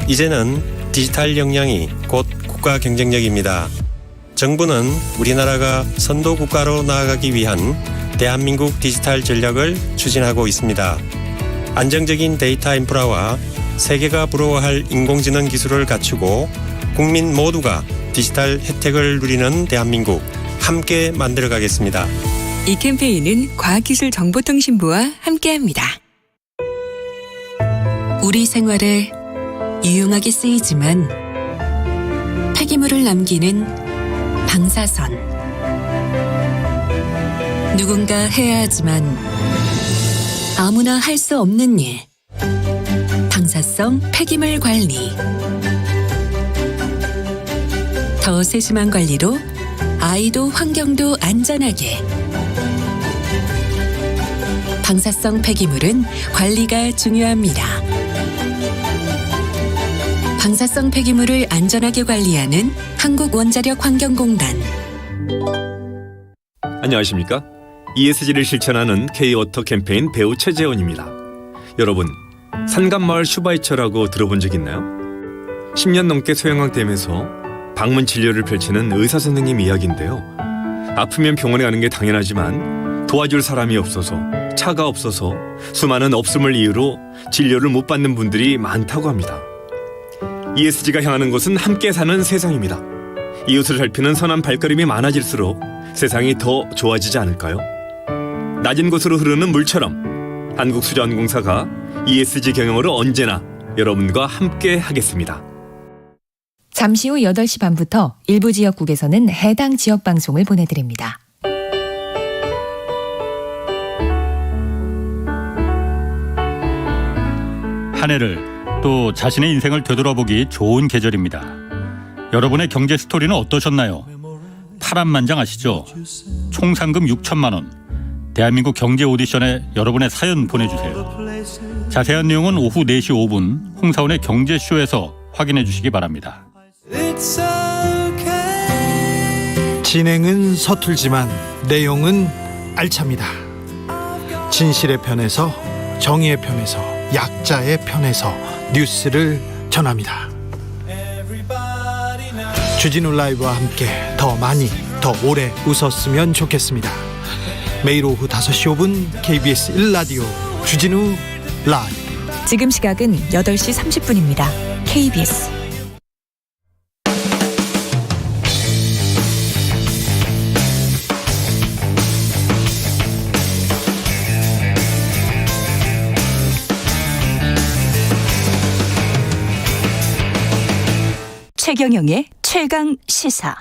이제는 디지털 역량이 곧 국가 경쟁력입니다. 정부는 우리나라가 선도 국가로 나아가기 위한 대한민국 디지털 전략을 추진하고 있습니다. 안정적인 데이터 인프라와 세계가 부러워할 인공지능 기술을 갖추고 국민 모두가 디지털 혜택을 누리는 대한민국 함께 만들어가겠습니다. 이 캠페인은 과학기술정보통신부와 함께합니다. 우리 생활에 유용하게 쓰이지만 폐기물을 남기는 방사선. 누군가 해야 하지만 아무나 할 수 없는 일. 방사성 폐기물 관리. 더 세심한 관리로 아이도 환경도 안전하게. 방사성 폐기물은 관리가 중요합니다. 방사성 폐기물을 안전하게 관리하는 한국원자력환경공단. 안녕하십니까? ESG를 실천하는 K-워터 캠페인 배우 최재원입니다. 여러분, 산간마을 슈바이처라고 들어본 적 있나요? 10년 넘게 소형왕댐에서 방문 진료를 펼치는 의사 선생님 이야기인데요. 아프면 병원에 가는 게 당연하지만 도와줄 사람이 없어서, 차가 없어서 수많은 없음을 이유로 진료를 못 받는 분들이 많다고 합니다. ESG가 향하는 곳은 함께 사는 세상입니다. 이웃을 살피는 선한 발걸음이 많아질수록 세상이 더 좋아지지 않을까요? 낮은 곳으로 흐르는 물처럼 한국수자원공사가 ESG 경영으로 언제나 여러분과 함께 하겠습니다. 잠시 후 8시 반부터 일부 지역국에서는 해당 지역 방송을 보내드립니다. 한 해를 또 자신의 인생을 되돌아보기 좋은 계절입니다. 여러분의 경제 스토리는 어떠셨나요? 파란만장하시죠? 총 상금 6천만 원. 대한민국 경제 오디션에 여러분의 사연 보내주세요. 자세한 내용은 오후 4시 5분 홍사원의 경제쇼에서 확인해 주시기 바랍니다. 진행은 서툴지만 내용은 알찹니다. 진실의 편에서, 정의의 편에서, 약자의 편에서 뉴스를 전합니다. 주진우 라이브와 함께 더 많이, 더 오래 웃었으면 좋겠습니다. 매일 오후 5시 5분 KBS 1라디오 주진우 라이브. 지금 시각은 8시 30분입니다. KBS 최경영의 최강 시사.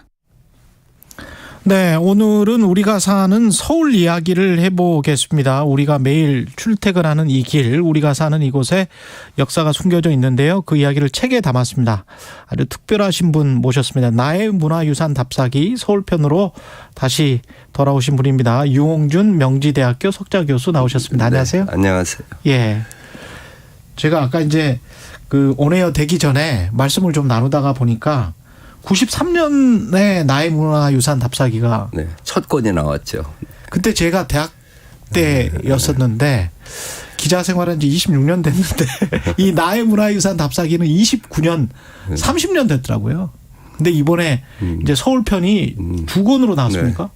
네, 오늘은 우리가 사는 서울 이야기를 해보겠습니다. 우리가 매일 출퇴근하는 이 길, 우리가 사는 이곳에 역사가 숨겨져 있는데요. 그 이야기를 책에 담았습니다. 아주 특별하신 분 모셨습니다. 나의 문화유산 답사기 서울편으로 다시 돌아오신 분입니다. 유홍준 명지대학교 석좌교수 나오셨습니다. 안녕하세요. 네, 안녕하세요. 예. 제가 아까 이제 그 온에어 되기 전에 말씀을 좀 나누다가 보니까 93년에 나의 문화유산 답사기가 첫 권이 나왔죠. 그때 제가 대학 때였었는데 기자 생활한 지 26년 됐는데 이 나의 문화유산 답사기는 29년 30년 됐더라고요. 근데 이번에 이제 서울편이 2권으로 나왔습니까?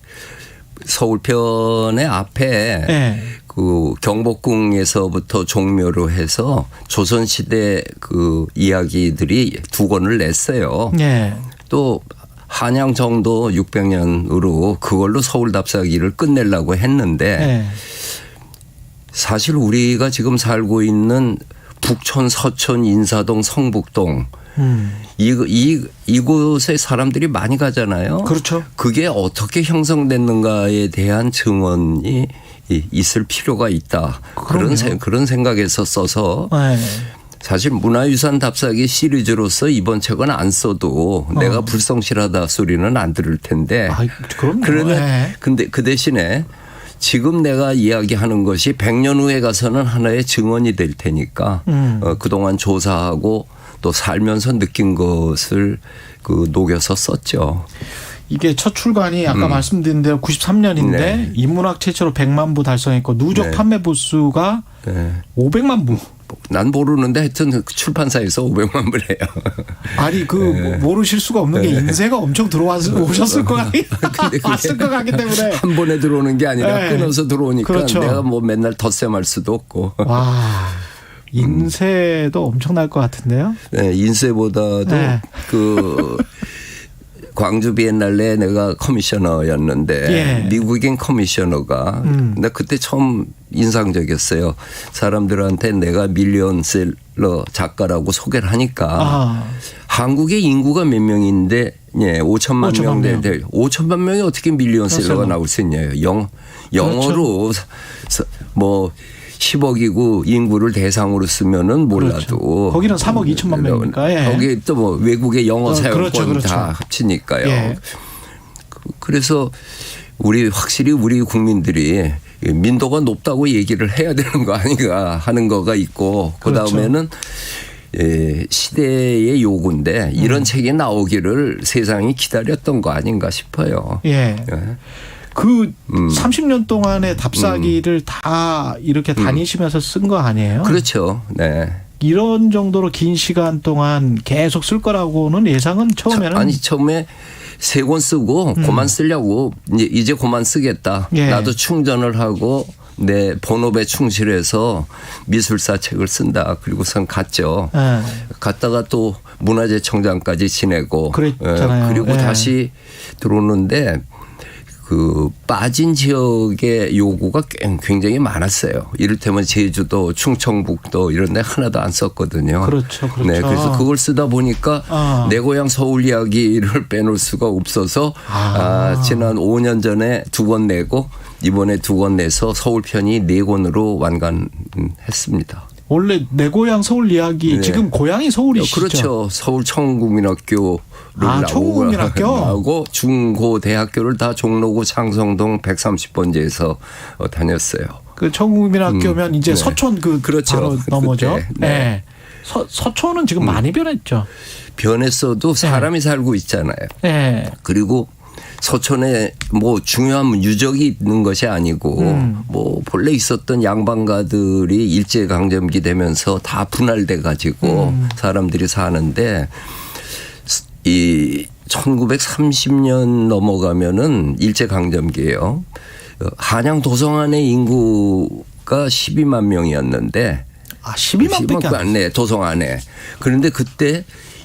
서울편의 앞에 그 경복궁에서부터 종묘로 해서 조선시대 그 이야기들이 2권을 냈어요. 또 한양 정도 600년으로 그걸로 서울 답사기를 끝내려고 했는데 사실 우리가 지금 살고 있는 북촌, 서촌, 인사동, 성북동 이곳에 사람들이 많이 가잖아요. 그렇죠. 그게 어떻게 형성됐는가에 대한 증언이 있을 필요가 있다. 그런 생각에서 써서 사실 문화유산 답사기 시리즈로서 이번 책은 안 써도 내가 불성실하다 소리는 안 들을 텐데. 그러나 근데 그 대신에 지금 내가 이야기하는 것이 100년 후에 가서는 하나의 증언이 될 테니까 그동안 조사하고 또 살면서 느낀 것을 그 녹여서 썼죠. 이게 첫 출간이 아까 말씀드린 대로 93년인데 인문학 최초로 100만 부 달성했고 누적 판매 부수가 500만 부. 난 모르는데 하여튼 출판사에서 500만 부래요. 아니 모르실 수가 없는 게 인쇄가 엄청 오셨을 거 아니에요. 왔을 것 같기 때문에 한 번에 들어오는 게 아니라 끊어서 들어오니까 그렇죠. 내가 뭐 맨날 덧셈할 수도 없고. 와. 인쇄도 엄청날 것 같은데요. 네, 인쇄보다도 그 광주 비엔날레 내가 커미셔너였는데 미국인 커미셔너가 근데 그때 처음 인상적이었어요. 사람들한테 내가 밀리언셀러 작가라고 소개를 하니까 한국의 인구가 몇 명인데 5천만 명인데 5천만 명이 어떻게 밀리언셀러가 나올 수 있냐요. 영어로 뭐 10억이고 인구를 대상으로 쓰면은 몰라도 거기는 3억 2천만 명이니까 거기 또 뭐 외국의 영어 사용권 다 합치니까요. 그래서 확실히 우리 국민들이 민도가 높다고 얘기를 해야 되는 거 아닌가 하는 거가 있고 그다음에는 시대의 요구인데 이런 책이 나오기를 세상이 기다렸던 거 아닌가 싶어요. 그 30년 동안의 답사기를 다 이렇게 다니시면서 쓴 거 아니에요? 그렇죠. 네. 이런 정도로 긴 시간 동안 계속 쓸 거라고는 예상은 처음에는 처음에 3권 쓰고 그만 쓰려고 이제 그만 쓰겠다. 나도 충전을 하고 내 본업에 충실해서 미술사 책을 쓴다. 그리고선 갔죠. 갔다가 또 문화재청장까지 지내고 그랬잖아요. 그리고 다시 들어오는데 그 빠진 지역의 요구가 굉장히 많았어요. 이를테면 제주도, 충청북도 이런 데 하나도 안 썼거든요. 그렇죠. 네, 그래서 그걸 쓰다 보니까 내 고향 서울 이야기를 빼놓을 수가 없어서 지난 5년 전에 2권 내고 이번에 2권 내서 서울편이 4권으로 완간했습니다. 원래 내 고향 서울 이야기 네. 지금 고향이 서울이시죠? 그렇죠. 서울 청국민학교를 나오고 중고대학교를 다 종로구 창성동 130번지에서 다녔어요. 그 청국민학교면 이제 네. 서촌 그렇죠. 바로 넘어죠. 그때, 네. 네. 서촌은 지금 많이 변했죠. 변했어도 사람이 살고 있잖아요. 네. 그리고 서촌에 뭐 중요한 유적이 있는 것이 아니고 뭐 본래 있었던 양반가들이 일제강점기 되면서 다 분할돼 가지고 사람들이 사는데 이 1930년 넘어가면은 일제강점기예요. 한양 도성안의 인구가 12만 명이었는데 12만밖에 안 돼. 도성 안에. 그런데 그때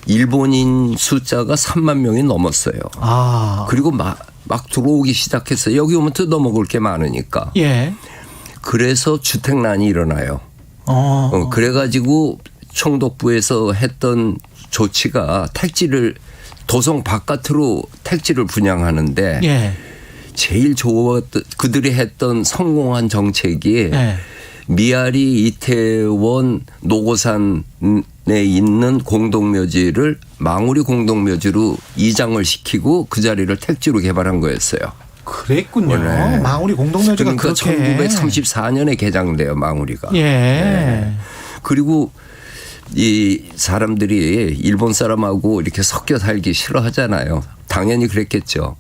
일본인 숫자가 3만 명이 넘었어요. 그리고 막 들어오기 시작했어요. 여기 오면 뜯어먹을 게 많으니까. 예. 그래서 주택난이 일어나요. 그래가지고 총독부에서 했던 조치가 택지를 도성 바깥으로 택지를 분양하는데 예. 제일 좋았던 그들이 했던 성공한 정책이 미아리, 이태원, 노고산에 있는 공동묘지를 망우리 공동묘지로 이장을 시키고 그 자리를 택지로 개발한 거였어요. 그랬군요. 네. 망우리 공동묘지가 그러니까 그렇게 1934년에 개장돼요, 망우리가. 예. 네. 그리고 이 사람들이 일본 사람하고 이렇게 섞여 살기 싫어하잖아요. 당연히 그랬겠죠.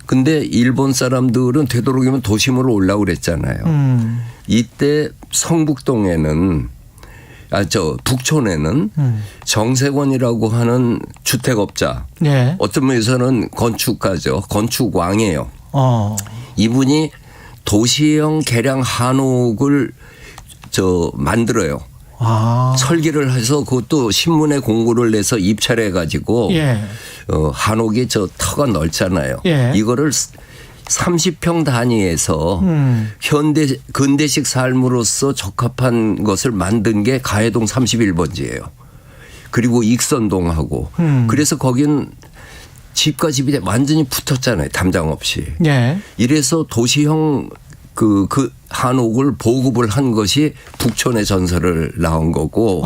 근데 일본 사람들은 되도록이면 도심으로 올라오고 그랬잖아요. 이때 성북동에는 북촌에는 정세권이라고 하는 주택업자, 예. 어떤 면에서는 건축가죠. 건축왕이에요. 이분이 도시형 개량 한옥을 만들어요. 설계를 해서 그것도 신문에 공고를 내서 입찰해 가지고 예. 한옥이 터가 넓잖아요. 예. 이거를 30평 단위에서 근대식 삶으로서 적합한 것을 만든 게 가해동 31번지예요. 그리고 익선동하고 그래서 거긴 집과 집이 완전히 붙었잖아요. 담장 없이. 예. 이래서 도시형 그 한옥을 보급을 한 것이 북촌의 전설을 나온 거고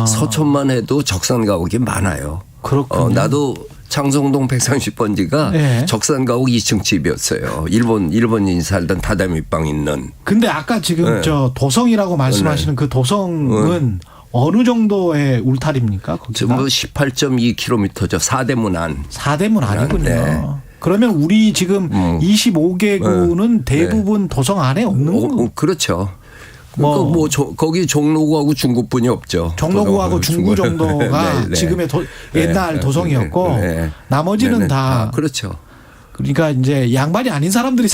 서촌만 해도 적산 가옥이 많아요. 그렇군요. 나도 창성동 130번지가 네. 적산 가옥 2층 집이었어요. 일본인이 살던 다다미방 있는. 근데 아까 지금 네. 도성이라고 말씀하시는 그 도성은 어느 정도의 울타리입니까? 전부 18.2km죠. 4대문 안. 4대문 안이군요. 네. 그러면 우리 지금 25개구는 대부분 도성 안에 없는 거. 그렇죠. 거기 종로구하고 중구뿐이 없죠. 종로구하고 중구 정도가 지금의 옛날 도성이었고 나머지는 다 그렇죠. 그러니까 이제 양반이 아닌 사람들이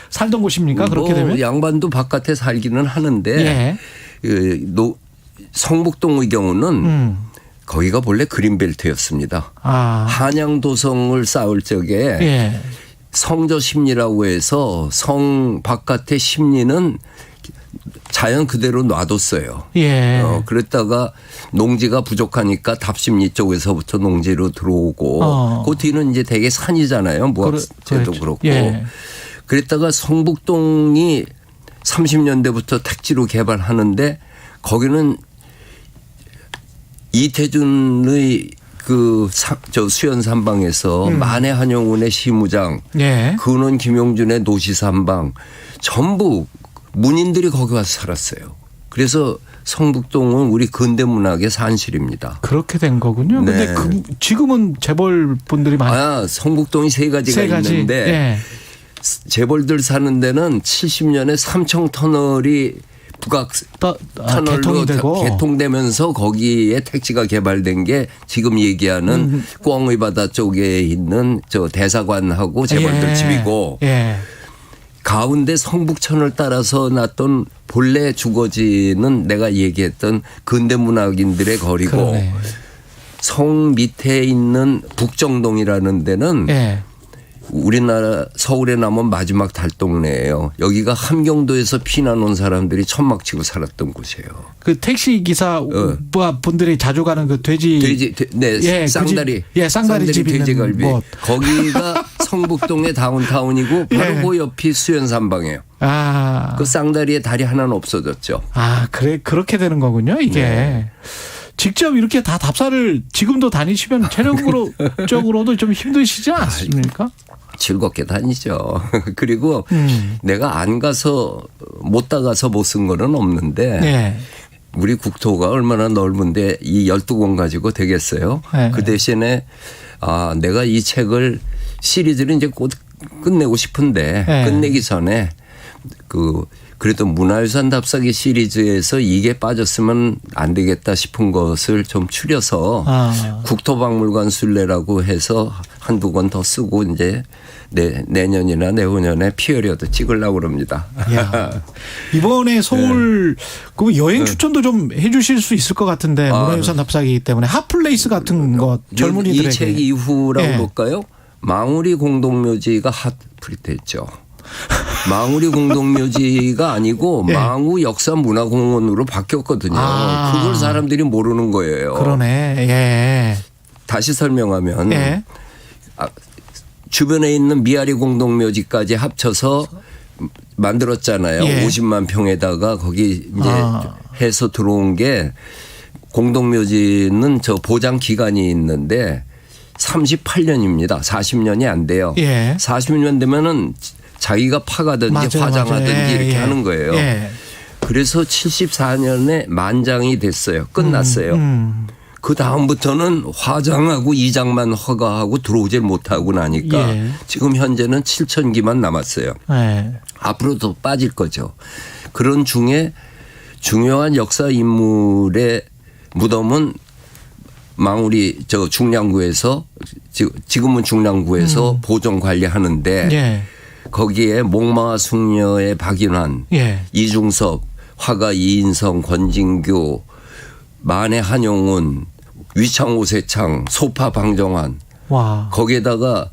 살던 곳입니까? 그렇게 되면 양반도 바깥에 살기는 하는데 성북동의 경우는 거기가 본래 그린벨트였습니다. 한양도성을 쌓을 적에 성저 심리라고 해서 성 바깥의 심리는 자연 그대로 놔뒀어요. 그랬다가 농지가 부족하니까 답심리 쪽에서부터 농지로 들어오고 그 뒤는 이제 되게 산이잖아요. 무학제도 그렇고. 그랬다가 성북동이 30년대부터 택지로 개발하는,데 거기는 이태준의 수연삼방에서 만해 한용운의 시무장, 근원 김용준의 노시삼방 전부 문인들이 거기 와서 살았어요. 그래서 성북동은 우리 근대문학의 산실입니다. 그렇게 된 거군요. 그런데 지금은 재벌 분들이 많이. 성북동이 세 가지가 있는데 재벌들 사는 데는 70년에 삼청터널이 터널로 개통되면서 거기에 택지가 개발된 게 지금 얘기하는 꽝의 바다 쪽에 있는 대사관하고 재벌들 집이고 가운데 성북천을 따라서 났던 본래 주거지는 내가 얘기했던 근대문학인들의 거리고 성 밑에 있는 북정동이라는 데는 우리나라 서울에 남은 마지막 달동네예요. 여기가 함경도에서 피난 온 사람들이 천막 치고 살았던 곳이에요. 그 택시 기사 분들이 자주 가는 그 쌍다리 쌍다리 집 있는 돼지갈비. 곳. 거기가 성북동의 다운타운이고 바로 예. 그 옆이 수연산방이에요. 아. 그 쌍다리에 다리 하나는 없어졌죠. 아, 그렇게 되는 거군요, 이게. 네. 직접 이렇게 다 답사를 지금도 다니시면 체력적으로도 좀 힘드시지 않습니까? 즐겁게 다니죠. 그리고 내가 안 가서 못 다가서 못 쓴 거는 없는데 네. 우리 국토가 얼마나 넓은데 이 12권 가지고 되겠어요. 네. 그 대신에 내가 이 책을 시리즈를 이제 곧 끝내고 싶은데 네. 끝내기 전에 그래도 문화유산 답사기 시리즈에서 이게 빠졌으면 안 되겠다 싶은 것을 좀 추려서 국토박물관 순례라고 해서 한두 권 더 쓰고 이제 내년이나 내후년에 피어리어도 찍으려고 그럽니다. 야, 이번에 서울 그 여행 추천도 좀 해주실 수 있을 것 같은데 문화유산 답사기이기 때문에 핫플레이스 같은 것 젊은이들에게. 이 책 이후라고 예. 볼까요? 망우리 공동묘지가 핫플릿됐죠. 망우리 공동묘지가 아니고 예. 망우 역사문화공원으로 바뀌었거든요. 그걸 사람들이 모르는 거예요. 그러네. 예. 다시 설명하면 예. 주변에 있는 미아리 공동묘지까지 합쳐서 만들었잖아요. 예. 50만 평에다가 거기 이제 해서 들어온 게 공동묘지는 저 보장 기간이 있는데 38년입니다. 40년이 안 돼요. 예. 40년 되면은 자기가 파가든지 맞아요, 화장하든지 맞아요. 이렇게 예. 하는 거예요. 예. 그래서 74년에 만장이 됐어요. 끝났어요. 그 다음부터는 화장하고 이장만 허가하고 들어오질 못하고 나니까 예. 지금 현재는 7,000기만 남았어요. 예. 앞으로 더 빠질 거죠. 그런 중에 중요한 역사 인물의 무덤은 망우리 저 중량구에서 지금은 중량구에서 보존 관리하는데 예. 거기에 목마와 숙녀의 박인환, 예. 이중섭, 화가 이인성, 권진교, 만해 한용운, 위창 오세창, 소파 방정환 와. 거기에다가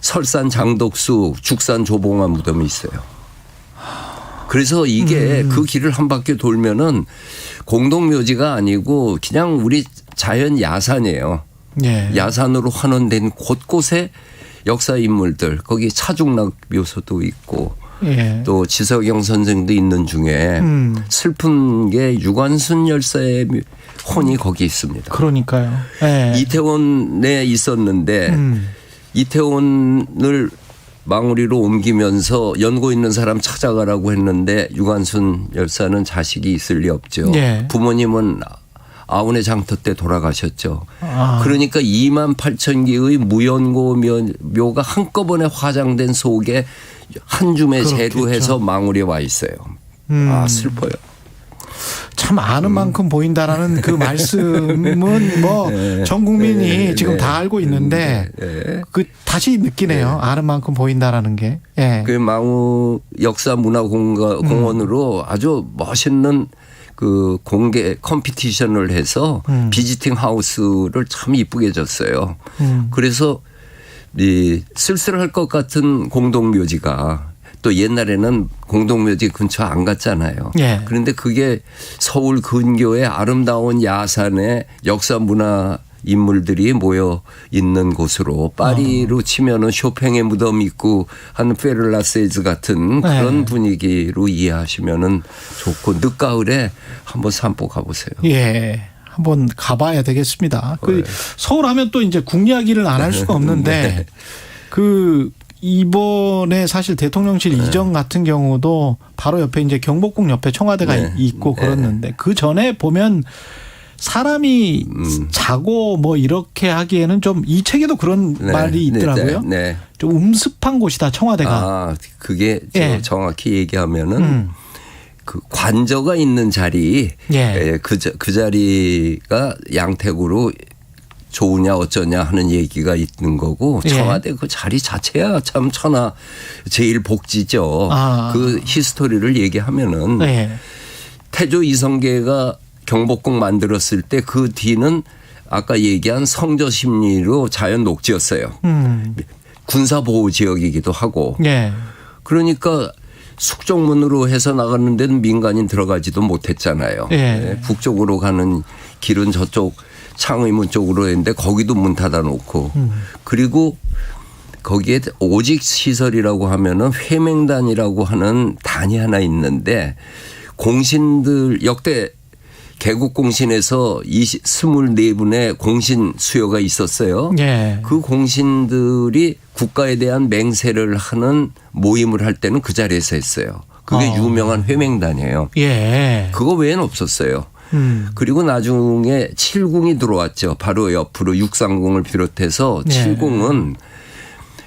설산 장덕수, 죽산 조봉환 무덤이 있어요. 그래서 이게 그 길을 한 바퀴 돌면은 공동묘지가 아니고 그냥 우리 자연 야산이에요. 예. 야산으로 환원된 곳곳에 역사 인물들 거기 차중락 묘소도 있고 예. 또 지석영 선생도 있는 중에 슬픈 게 유관순 열사의 혼이 거기 있습니다. 그러니까요. 예. 이태원에 있었는데 이태원을 망우리로 옮기면서 연고 있는 사람 찾아가라고 했는데 유관순 열사는 자식이 있을 리 없죠. 예. 부모님은 아운의 장터 때 돌아가셨죠. 아. 그러니까 28,000개의 무연고 묘가 한꺼번에 화장된 속에 한 줌의 재로 해서 망우리에 와 있어요. 슬퍼요. 참 아는 만큼 보인다라는 그 말씀은 뭐 전 국민이 지금 다 알고 있는데 그 다시 느끼네요. 아는 만큼 보인다라는 게. 예. 그 망우 역사문화공원으로 아주 멋있는 그 공개 컴피티션을 해서 비지팅 하우스를 참 이쁘게 줬어요. 그래서 이 쓸쓸할 것 같은 공동묘지가 또 옛날에는 공동묘지 근처 안 갔잖아요. 예. 그런데 그게 서울 근교의 아름다운 야산에 역사 문화 인물들이 모여 있는 곳으로 파리로 치면은 쇼팽의 무덤 있고 한 페르라세즈 같은 그런 분위기로 이해하시면은 좋고 늦가을에 한번 산보 가보세요. 예. 한번 가봐야 되겠습니다. 그 서울 하면 또 이제 국 이야기를 안 할 수가 없는데 네. 그 이번에 사실 대통령실 이전 같은 경우도 바로 옆에 이제 경복궁 옆에 청와대가 있고 그랬는데 그 전에 보면 사람이 자고 뭐 이렇게 하기에는 좀 이 책에도 그런 말이 있더라고요. 좀 음습한 곳이다 청와대가. 그게 정확히 얘기하면은 그 관저가 있는 자리, 그 자리가 양택으로 좋으냐 어쩌냐 하는 얘기가 있는 거고 청와대 그 자리 자체야 참 천하 제일 복지죠. 그 히스토리를 얘기하면은 태조 이성계가 경복궁 만들었을 때 그 뒤는 아까 얘기한 성저 심리로 자연 녹지였어요. 군사 보호 지역이기도 하고. 그러니까 숙정문으로 해서 나가는 데는 민간인 들어가지도 못했잖아요. 북쪽으로 가는 길은 저쪽 창의문 쪽으로 했는데 거기도 문 닫아놓고 그리고 거기에 오직 시설이라고 하면은 회맹단이라고 하는 단이 하나 있는데 공신들 역대 개국 공신에서 24분의 공신 수요가 있었어요. 예. 그 공신들이 국가에 대한 맹세를 하는 모임을 할 때는 그 자리에서 했어요. 그게 유명한 회맹단이에요. 예. 그거 외에는 없었어요. 그리고 나중에 7궁이 들어왔죠. 바로 옆으로 630을 비롯해서 예. 7궁은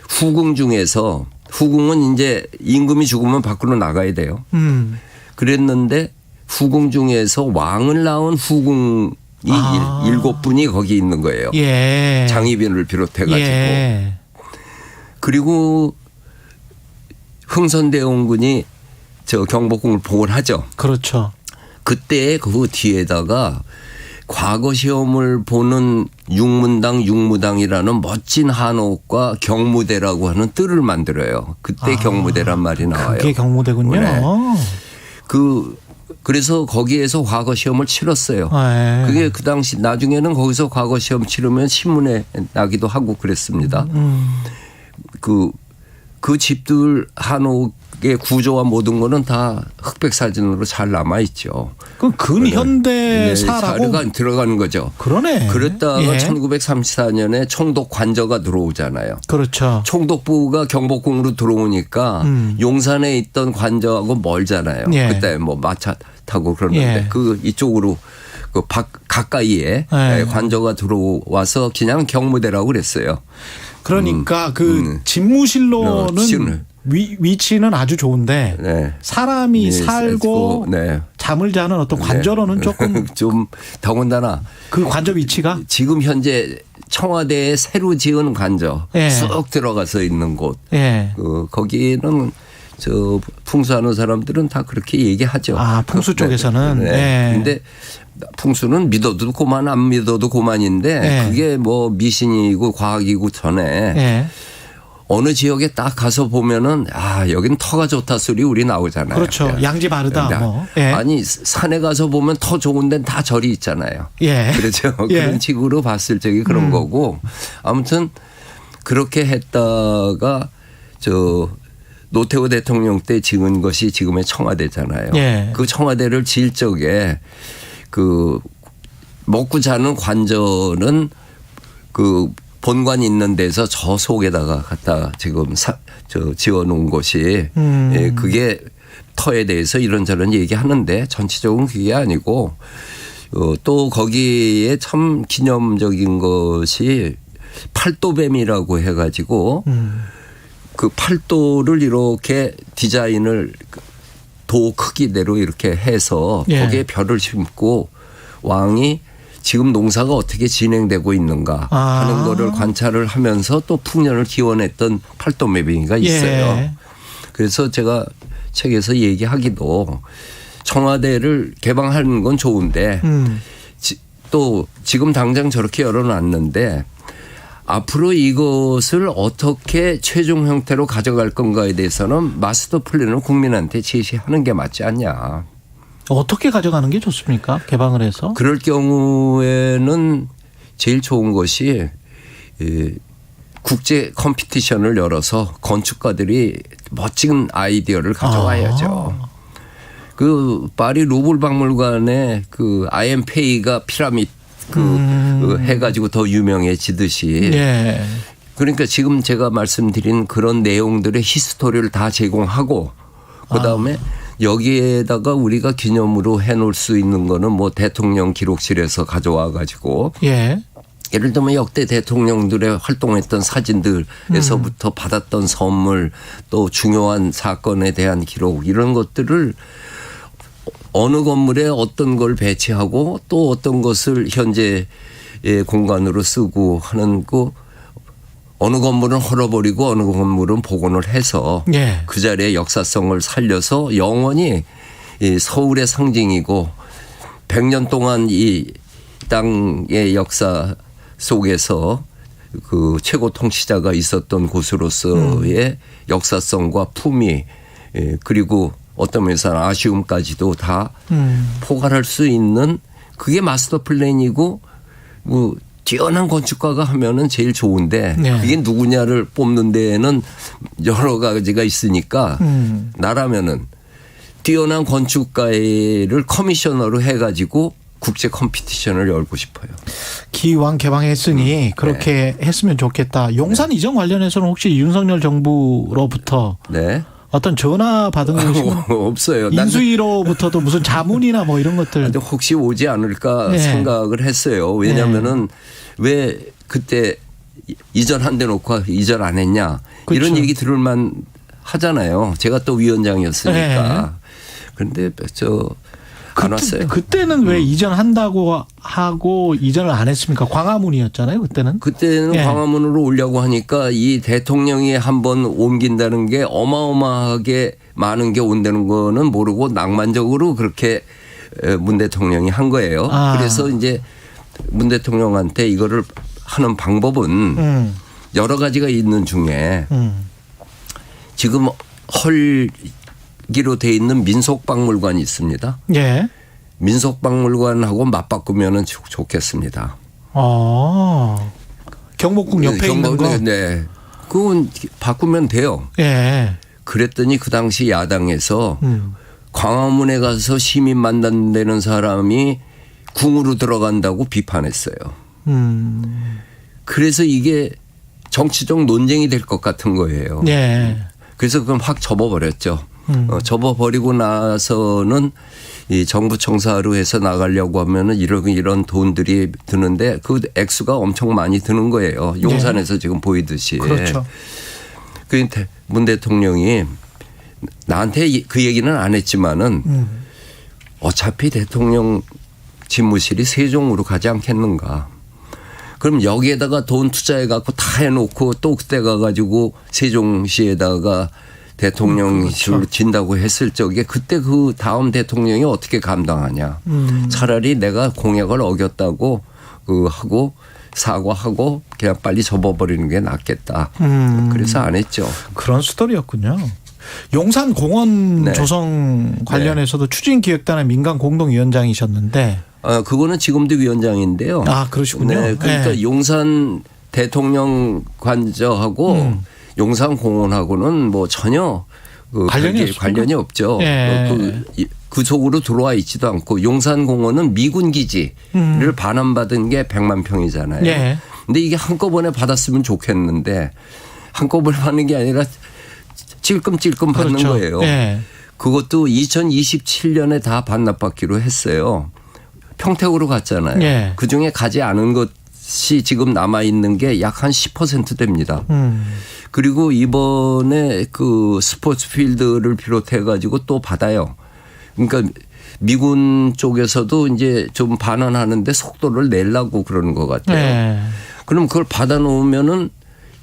후궁 중에서 후궁은 이제 임금이 죽으면 밖으로 나가야 돼요. 그랬는데 후궁 중에서 왕을 낳은 후궁이 7분이 거기 있는 거예요. 예. 장희빈을 비롯해가지고. 예. 그리고 흥선대원군이 저 경복궁을 복을 하죠. 그렇죠. 그때 그 뒤에다가 과거 시험을 보는 육문당 육무당이라는 멋진 한옥과 경무대라고 하는 뜰을 만들어요. 그때 경무대란 말이 나와요. 그게 경무대군요. 네. 그래서 거기에서 과거 시험을 치렀어요. 네. 그게 그 당시 나중에는 거기서 과거 시험 치르면 신문에 나기도 하고 그랬습니다. 그 집들 한옥의 구조와 모든 거는 다 흑백 사진으로 잘 남아 있죠. 그 근현대사라고 들어가는 거죠. 그러네. 그랬다가 예. 1934년에 총독 관저가 들어오잖아요. 그렇죠. 총독부가 경복궁으로 들어오니까 용산에 있던 관저하고 멀잖아요. 예. 그때 뭐 마차 타고 그러는데 예. 그 이쪽으로 그 가까이에 예. 관저가 들어와서 그냥 경무대라고 그랬어요. 그러니까 그 집무실로는 위치는 아주 좋은데 네. 사람이 네, 살고 네. 잠을 자는 어떤 관저로는 조금 좀 더군다나 그 관저 위치가 지금 현재 청와대에 새로 지은 관저 예. 쑥 들어가서 있는 곳 예. 거기는 저 풍수하는 사람들은 다 그렇게 얘기하죠. 아, 풍수 쪽에서는. 네. 예. 근데 풍수는 믿어도 고만 안 믿어도 고만인데 예. 그게 뭐 미신이고 과학이고 전에 예. 어느 지역에 딱 가서 보면은 여긴 터가 좋다 소리 우리 나오잖아요. 그렇죠. 양지 바르다. 뭐. 예. 아니 산에 가서 보면 터 좋은 데는 다 절이 있잖아요. 예. 그렇죠. 예. 그런 식으로 봤을 적에 그런 거고 아무튼 그렇게 했다가 저 노태우 대통령 때 지은 것이 지금의 청와대잖아요. 예. 그 청와대를 지을 적에 그 먹고 자는 관저는 그 본관 있는 데서 저 속에다가 갖다 지금 지어놓은 것이 예, 그게 터에 대해서 이런저런 얘기하는데 전체적으로 그게 아니고 또 거기에 참 기념적인 것이 팔도뱀이라고 해가지고 그 팔도를 이렇게 디자인을 도 크기대로 이렇게 해서 예. 거기에 별을 심고 왕이 지금 농사가 어떻게 진행되고 있는가 하는 거를 관찰을 하면서 또 풍년을 기원했던 팔도매빙이가 있어요. 예. 그래서 제가 책에서 얘기하기도 청와대를 개방하는 건 좋은데 또 지금 당장 저렇게 열어놨는데 앞으로 이것을 어떻게 최종 형태로 가져갈 건가에 대해서는 마스터 플랜을 국민한테 제시하는 게 맞지 않냐. 어떻게 가져가는 게 좋습니까? 개방을 해서. 그럴 경우에는 제일 좋은 것이 국제 컴피티션을 열어서 건축가들이 멋진 아이디어를 가져와야죠. 그 파리 루블 박물관에 그 아엠페이가 피라미드 그 해가지고 더 유명해지듯이. 예. 그러니까 지금 제가 말씀드린 그런 내용들의 히스토리를 다 제공하고 그다음에 여기에다가 우리가 기념으로 해놓을 수 있는 거는 뭐 대통령 기록실에서 가져와 가지고 예. 예를 들면 역대 대통령들의 활동했던 사진들에서부터 받았던 선물 또 중요한 사건에 대한 기록 이런 것들을 어느 건물에 어떤 걸 배치하고 또 어떤 것을 현재의 공간으로 쓰고 하는 그 어느 건물은 헐어버리고 어느 건물은 복원을 해서 예. 그 자리에 역사성을 살려서 영원히 이 서울의 상징이고 100년 동안 이 땅의 역사 속에서 그 최고 통치자가 있었던 곳으로서의 역사성과 품위 그리고 어떤 면에서는 아쉬움까지도 다 포괄할 수 있는 그게 마스터 플랜이고 뭐 뛰어난 건축가가 하면은 제일 좋은데 네. 이게 누구냐를 뽑는 데에는 여러 가지가 있으니까 나라면은 뛰어난 건축가를 커미셔너로 해가지고 국제 컴피티션을 열고 싶어요. 기왕 개방했으니 그렇게 했으면 좋겠다. 용산 이전 관련해서는 혹시 윤석열 정부로부터 네. 어떤 전화 받은 거 없어요. 인수위로부터도 무슨 자문이나 뭐 이런 것들 혹시 오지 않을까 네. 생각을 했어요. 왜냐하면은 왜 그때 이전 안 대놓고 이전 안 했냐 그렇죠. 이런 얘기 들을만 하잖아요. 제가 또 위원장이었으니까. 네. 그런데 안 왔어요. 그때는 왜 이전한다고 하고 이전을 안 했습니까? 광화문이었잖아요. 그때는 예. 광화문으로 오려고 하니까 이 대통령이 한번 옮긴다는 게 어마어마하게 많은 게 온다는 거는 모르고 낭만적으로 그렇게 문 대통령이 한 거예요. 그래서 이제 문 대통령한테 이거를 하는 방법은 여러 가지가 있는 중에 지금 헐기로 돼 있는 민속박물관이 있습니다. 예. 민속박물관하고 맞바꾸면 좋겠습니다. 경복궁 옆에 있는 거. 네. 그건 바꾸면 돼요. 예. 그랬더니 그 당시 야당에서 광화문에 가서 시민 만난다는 사람이 궁으로 들어간다고 비판했어요. 그래서 이게 정치적 논쟁이 될 것 같은 거예요. 예. 그래서 그건 확 접어버렸죠. 접어버리고 나서는 이 정부 청사로 해서 나가려고 하면은 이런 돈들이 드는데 그 액수가 엄청 많이 드는 거예요. 용산에서 지금 보이듯이. 그렇죠. 그 문 대통령이 나한테 그 얘기는 안 했지만은 어차피 대통령 집무실이 세종으로 가지 않겠는가. 그럼 여기에다가 돈 투자해 갖고 다 해놓고 또 그때 가가지고 세종시에다가 대통령실로 그렇죠. 진다고 했을 적에 그때 그 다음 대통령이 어떻게 감당하냐. 차라리 내가 공약을 어겼다고 하고 사과하고 그냥 빨리 접어버리는 게 낫겠다. 그래서 안 했죠. 그런 스토리였군요. 용산 공원 네. 조성 관련해서도 추진기획단의 민간 공동위원장이셨는데. 그거는 지금도 위원장인데요. 그러시군요. 네, 그러니까 네. 용산 대통령 관저하고 용산 공원하고는 뭐 전혀 관련이 없죠. 예. 그 속으로 들어와 있지도 않고 용산 공원은 미군 기지를 반환받은 게 100만 평이잖아요. 예. 근데 이게 한꺼번에 받았으면 좋겠는데 한꺼번에 받는 게 아니라 찔끔찔끔 받는 그렇죠. 거예요. 예. 그것도 2027년에 다 반납받기로 했어요. 평택으로 갔잖아요. 예. 그중에 가지 않은 것이 지금 남아있는 게 약 한 10% 됩니다. 그리고 이번에 그 스포츠 필드를 비롯해 가지고 또 받아요. 그러니까 미군 쪽에서도 이제 좀 반환하는데 속도를 내려고 그러는 것 같아요. 네. 그럼 그걸 받아놓으면은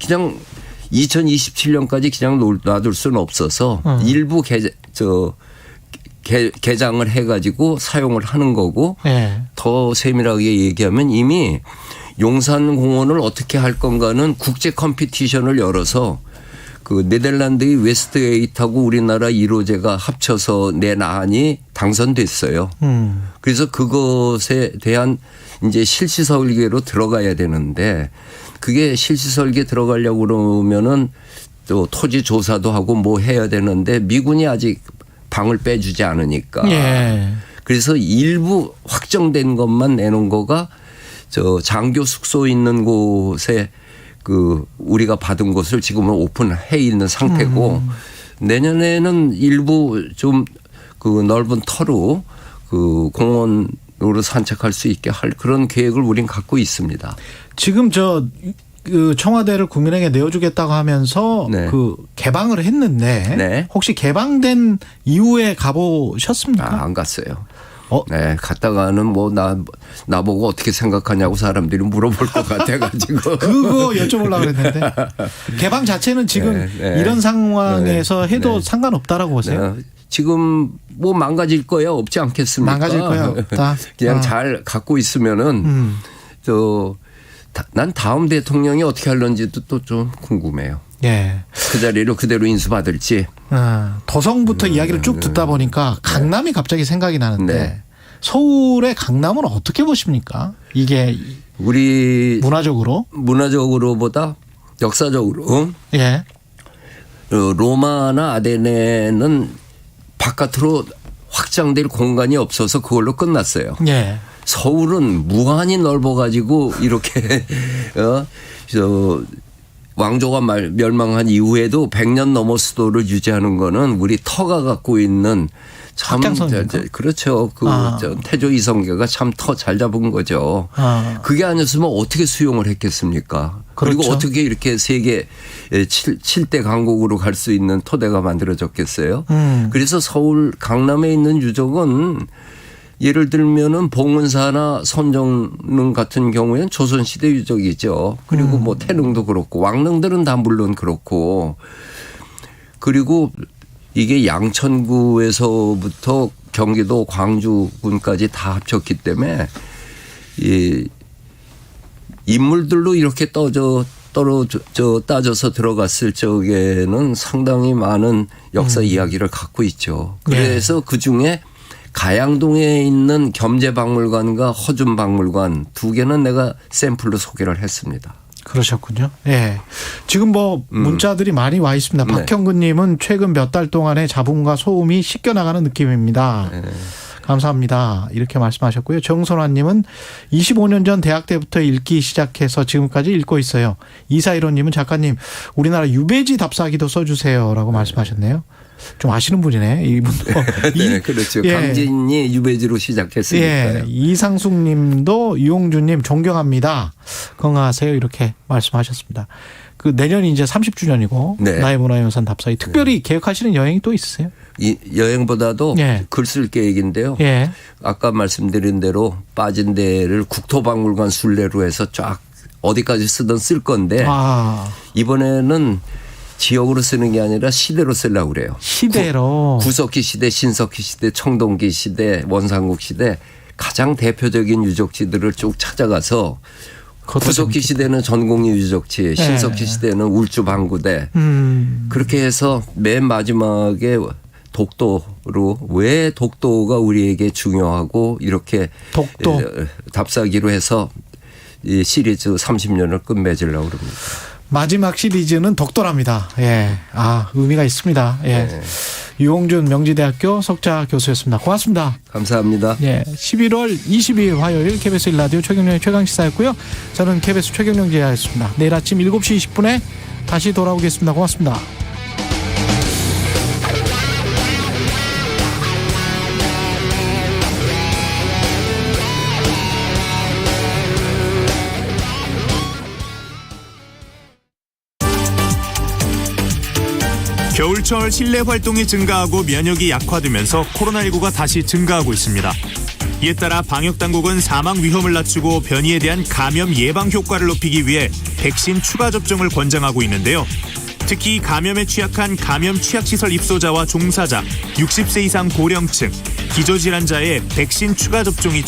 그냥 2027년까지 그냥 놔둘 수는 없어서 일부 개장을 해가지고 사용을 하는 거고 네. 더 세밀하게 얘기하면 이미 용산공원을 어떻게 할 건가는 국제 컴피티션을 열어서 그 네덜란드의 웨스트게이트하고 우리나라 1호제가 합쳐서 낸 안이 당선됐어요. 그래서 그것에 대한 이제 실시 설계로 들어가야 되는데 그게 실시 설계 들어가려고 그러면은 또 토지 조사도 하고 뭐 해야 되는데 미군이 아직 방을 빼주지 않으니까. 예. 그래서 일부 확정된 것만 내놓은 거가 장교 숙소 있는 곳에 우리가 받은 곳을 지금은 오픈해 있는 상태고 내년에는 일부 좀 넓은 터로 공원으로 산책할 수 있게 할 그런 계획을 우린 갖고 있습니다. 지금 청와대를 국민에게 내어주겠다고 하면서 네. 개방을 했는데 네. 혹시 개방된 이후에 가보셨습니까? 안 갔어요. 네, 갔다가는 뭐 나보고 어떻게 생각하냐고 사람들이 물어볼 것 같아가지고. 그거 여쭤보려고 그랬는데 개방 자체는 지금 이런 상황에서 해도 상관없다라고 보세요. 네. 지금 뭐 망가질 거야 없지 않겠습니까? 망가질 거야 없다. 그냥 잘 갖고 있으면은 난 다음 대통령이 어떻게 할런지도 또 좀 궁금해요. 예. 그 자리를 그대로 인수받을지. 도성부터 이야기를 쭉 듣다 보니까 강남이 갑자기 생각이 나는데 서울의 강남은 어떻게 보십니까? 이게 우리 문화적으로보다 역사적으로 예. 로마나 아테네는 바깥으로 확장될 공간이 없어서 그걸로 끝났어요. 예. 서울은 무한히 넓어가지고 이렇게 왕조가 멸망한 이후에도 100년 넘어 수도를 유지하는 거는 우리 터가 갖고 있는 참 그렇죠. 태조 이성계가 참 터 잘 잡은 거죠. 그게 아니었으면 어떻게 수용을 했겠습니까? 그렇죠. 그리고 어떻게 이렇게 세계 7대 강국으로 갈 수 있는 토대가 만들어졌겠어요? 그래서 서울 강남에 있는 유적은 예를 들면은 봉은사나 선정릉 같은 경우에는 조선시대 유적이죠. 그리고 뭐 태릉도 그렇고 왕릉들은 다 물론 그렇고 그리고 이게 양천구에서부터 경기도 광주군까지 다 합쳤기 때문에 이 인물들로 이렇게 따져서 들어갔을 적에는 상당히 많은 역사 이야기를 갖고 있죠. 그래서 그중에 가양동에 있는 겸재박물관과 허준박물관 두 개는 내가 샘플로 소개를 했습니다. 그러셨군요. 예. 지금 뭐 문자들이 많이 와 있습니다. 네. 박형근님은 최근 몇 달 동안의 잡음과 소음이 씻겨나가는 느낌입니다. 네. 감사합니다. 이렇게 말씀하셨고요. 정선화님은 25년 전 대학 때부터 읽기 시작해서 지금까지 읽고 있어요. 2415님은 작가님 우리나라 유배지 답사기도 써주세요라고 말씀하셨네요. 좀 아시는 분이네 이분도. 네, 그렇죠. 예. 강진이 유배지로 시작했으니까요. 예. 이상숙님도 이용주님 존경합니다. 건강하세요 이렇게 말씀하셨습니다. 그 내년이 이제 30주년이고 네. 나의 문화유산 답사기 특별히 계획하시는 여행이 또 있으세요? 이 여행보다도 글 쓸 계획인데요. 예. 아까 말씀드린 대로 빠진 데를 국토박물관 순례로 해서 쫙 어디까지 쓰든 쓸 건데 이번에는 지역으로 쓰는 게 아니라 시대로 쓰려고 그래요. 시대로. 구석기 시대, 신석기 시대, 청동기 시대, 원삼국 시대 가장 대표적인 유적지들을 쭉 찾아가서 구석기 시대는 전공리 유적지, 신석기 시대는 울주방구대 그렇게 해서 맨 마지막에 독도로 왜 독도가 우리에게 중요하고 이렇게 독도 답사기로 해서 이 시리즈 30년을 끝맺으려고 그럽니다. 마지막 시리즈는 독도랍니다. 예. 의미가 있습니다. 예. 유홍준 명지대학교 석좌 교수였습니다. 고맙습니다. 감사합니다. 예. 11월 22일 화요일 KBS 1라디오 최경영의 최강시사였고요. 저는 KBS 최경영 기자였습니다. 내일 아침 7시 20분에 다시 돌아오겠습니다. 고맙습니다. 겨울철 실내 활동이 증가하고 면역이 약화되면서 코로나19가 다시 증가하고 있습니다. 이에 따라 방역당국은 사망 위험을 낮추고 변이에 대한 감염 예방 효과를 높이기 위해 백신 추가 접종을 권장하고 있는데요. 특히 감염에 취약한 감염 취약시설 입소자와 종사자, 60세 이상 고령층, 기저질환자의 백신 추가 접종이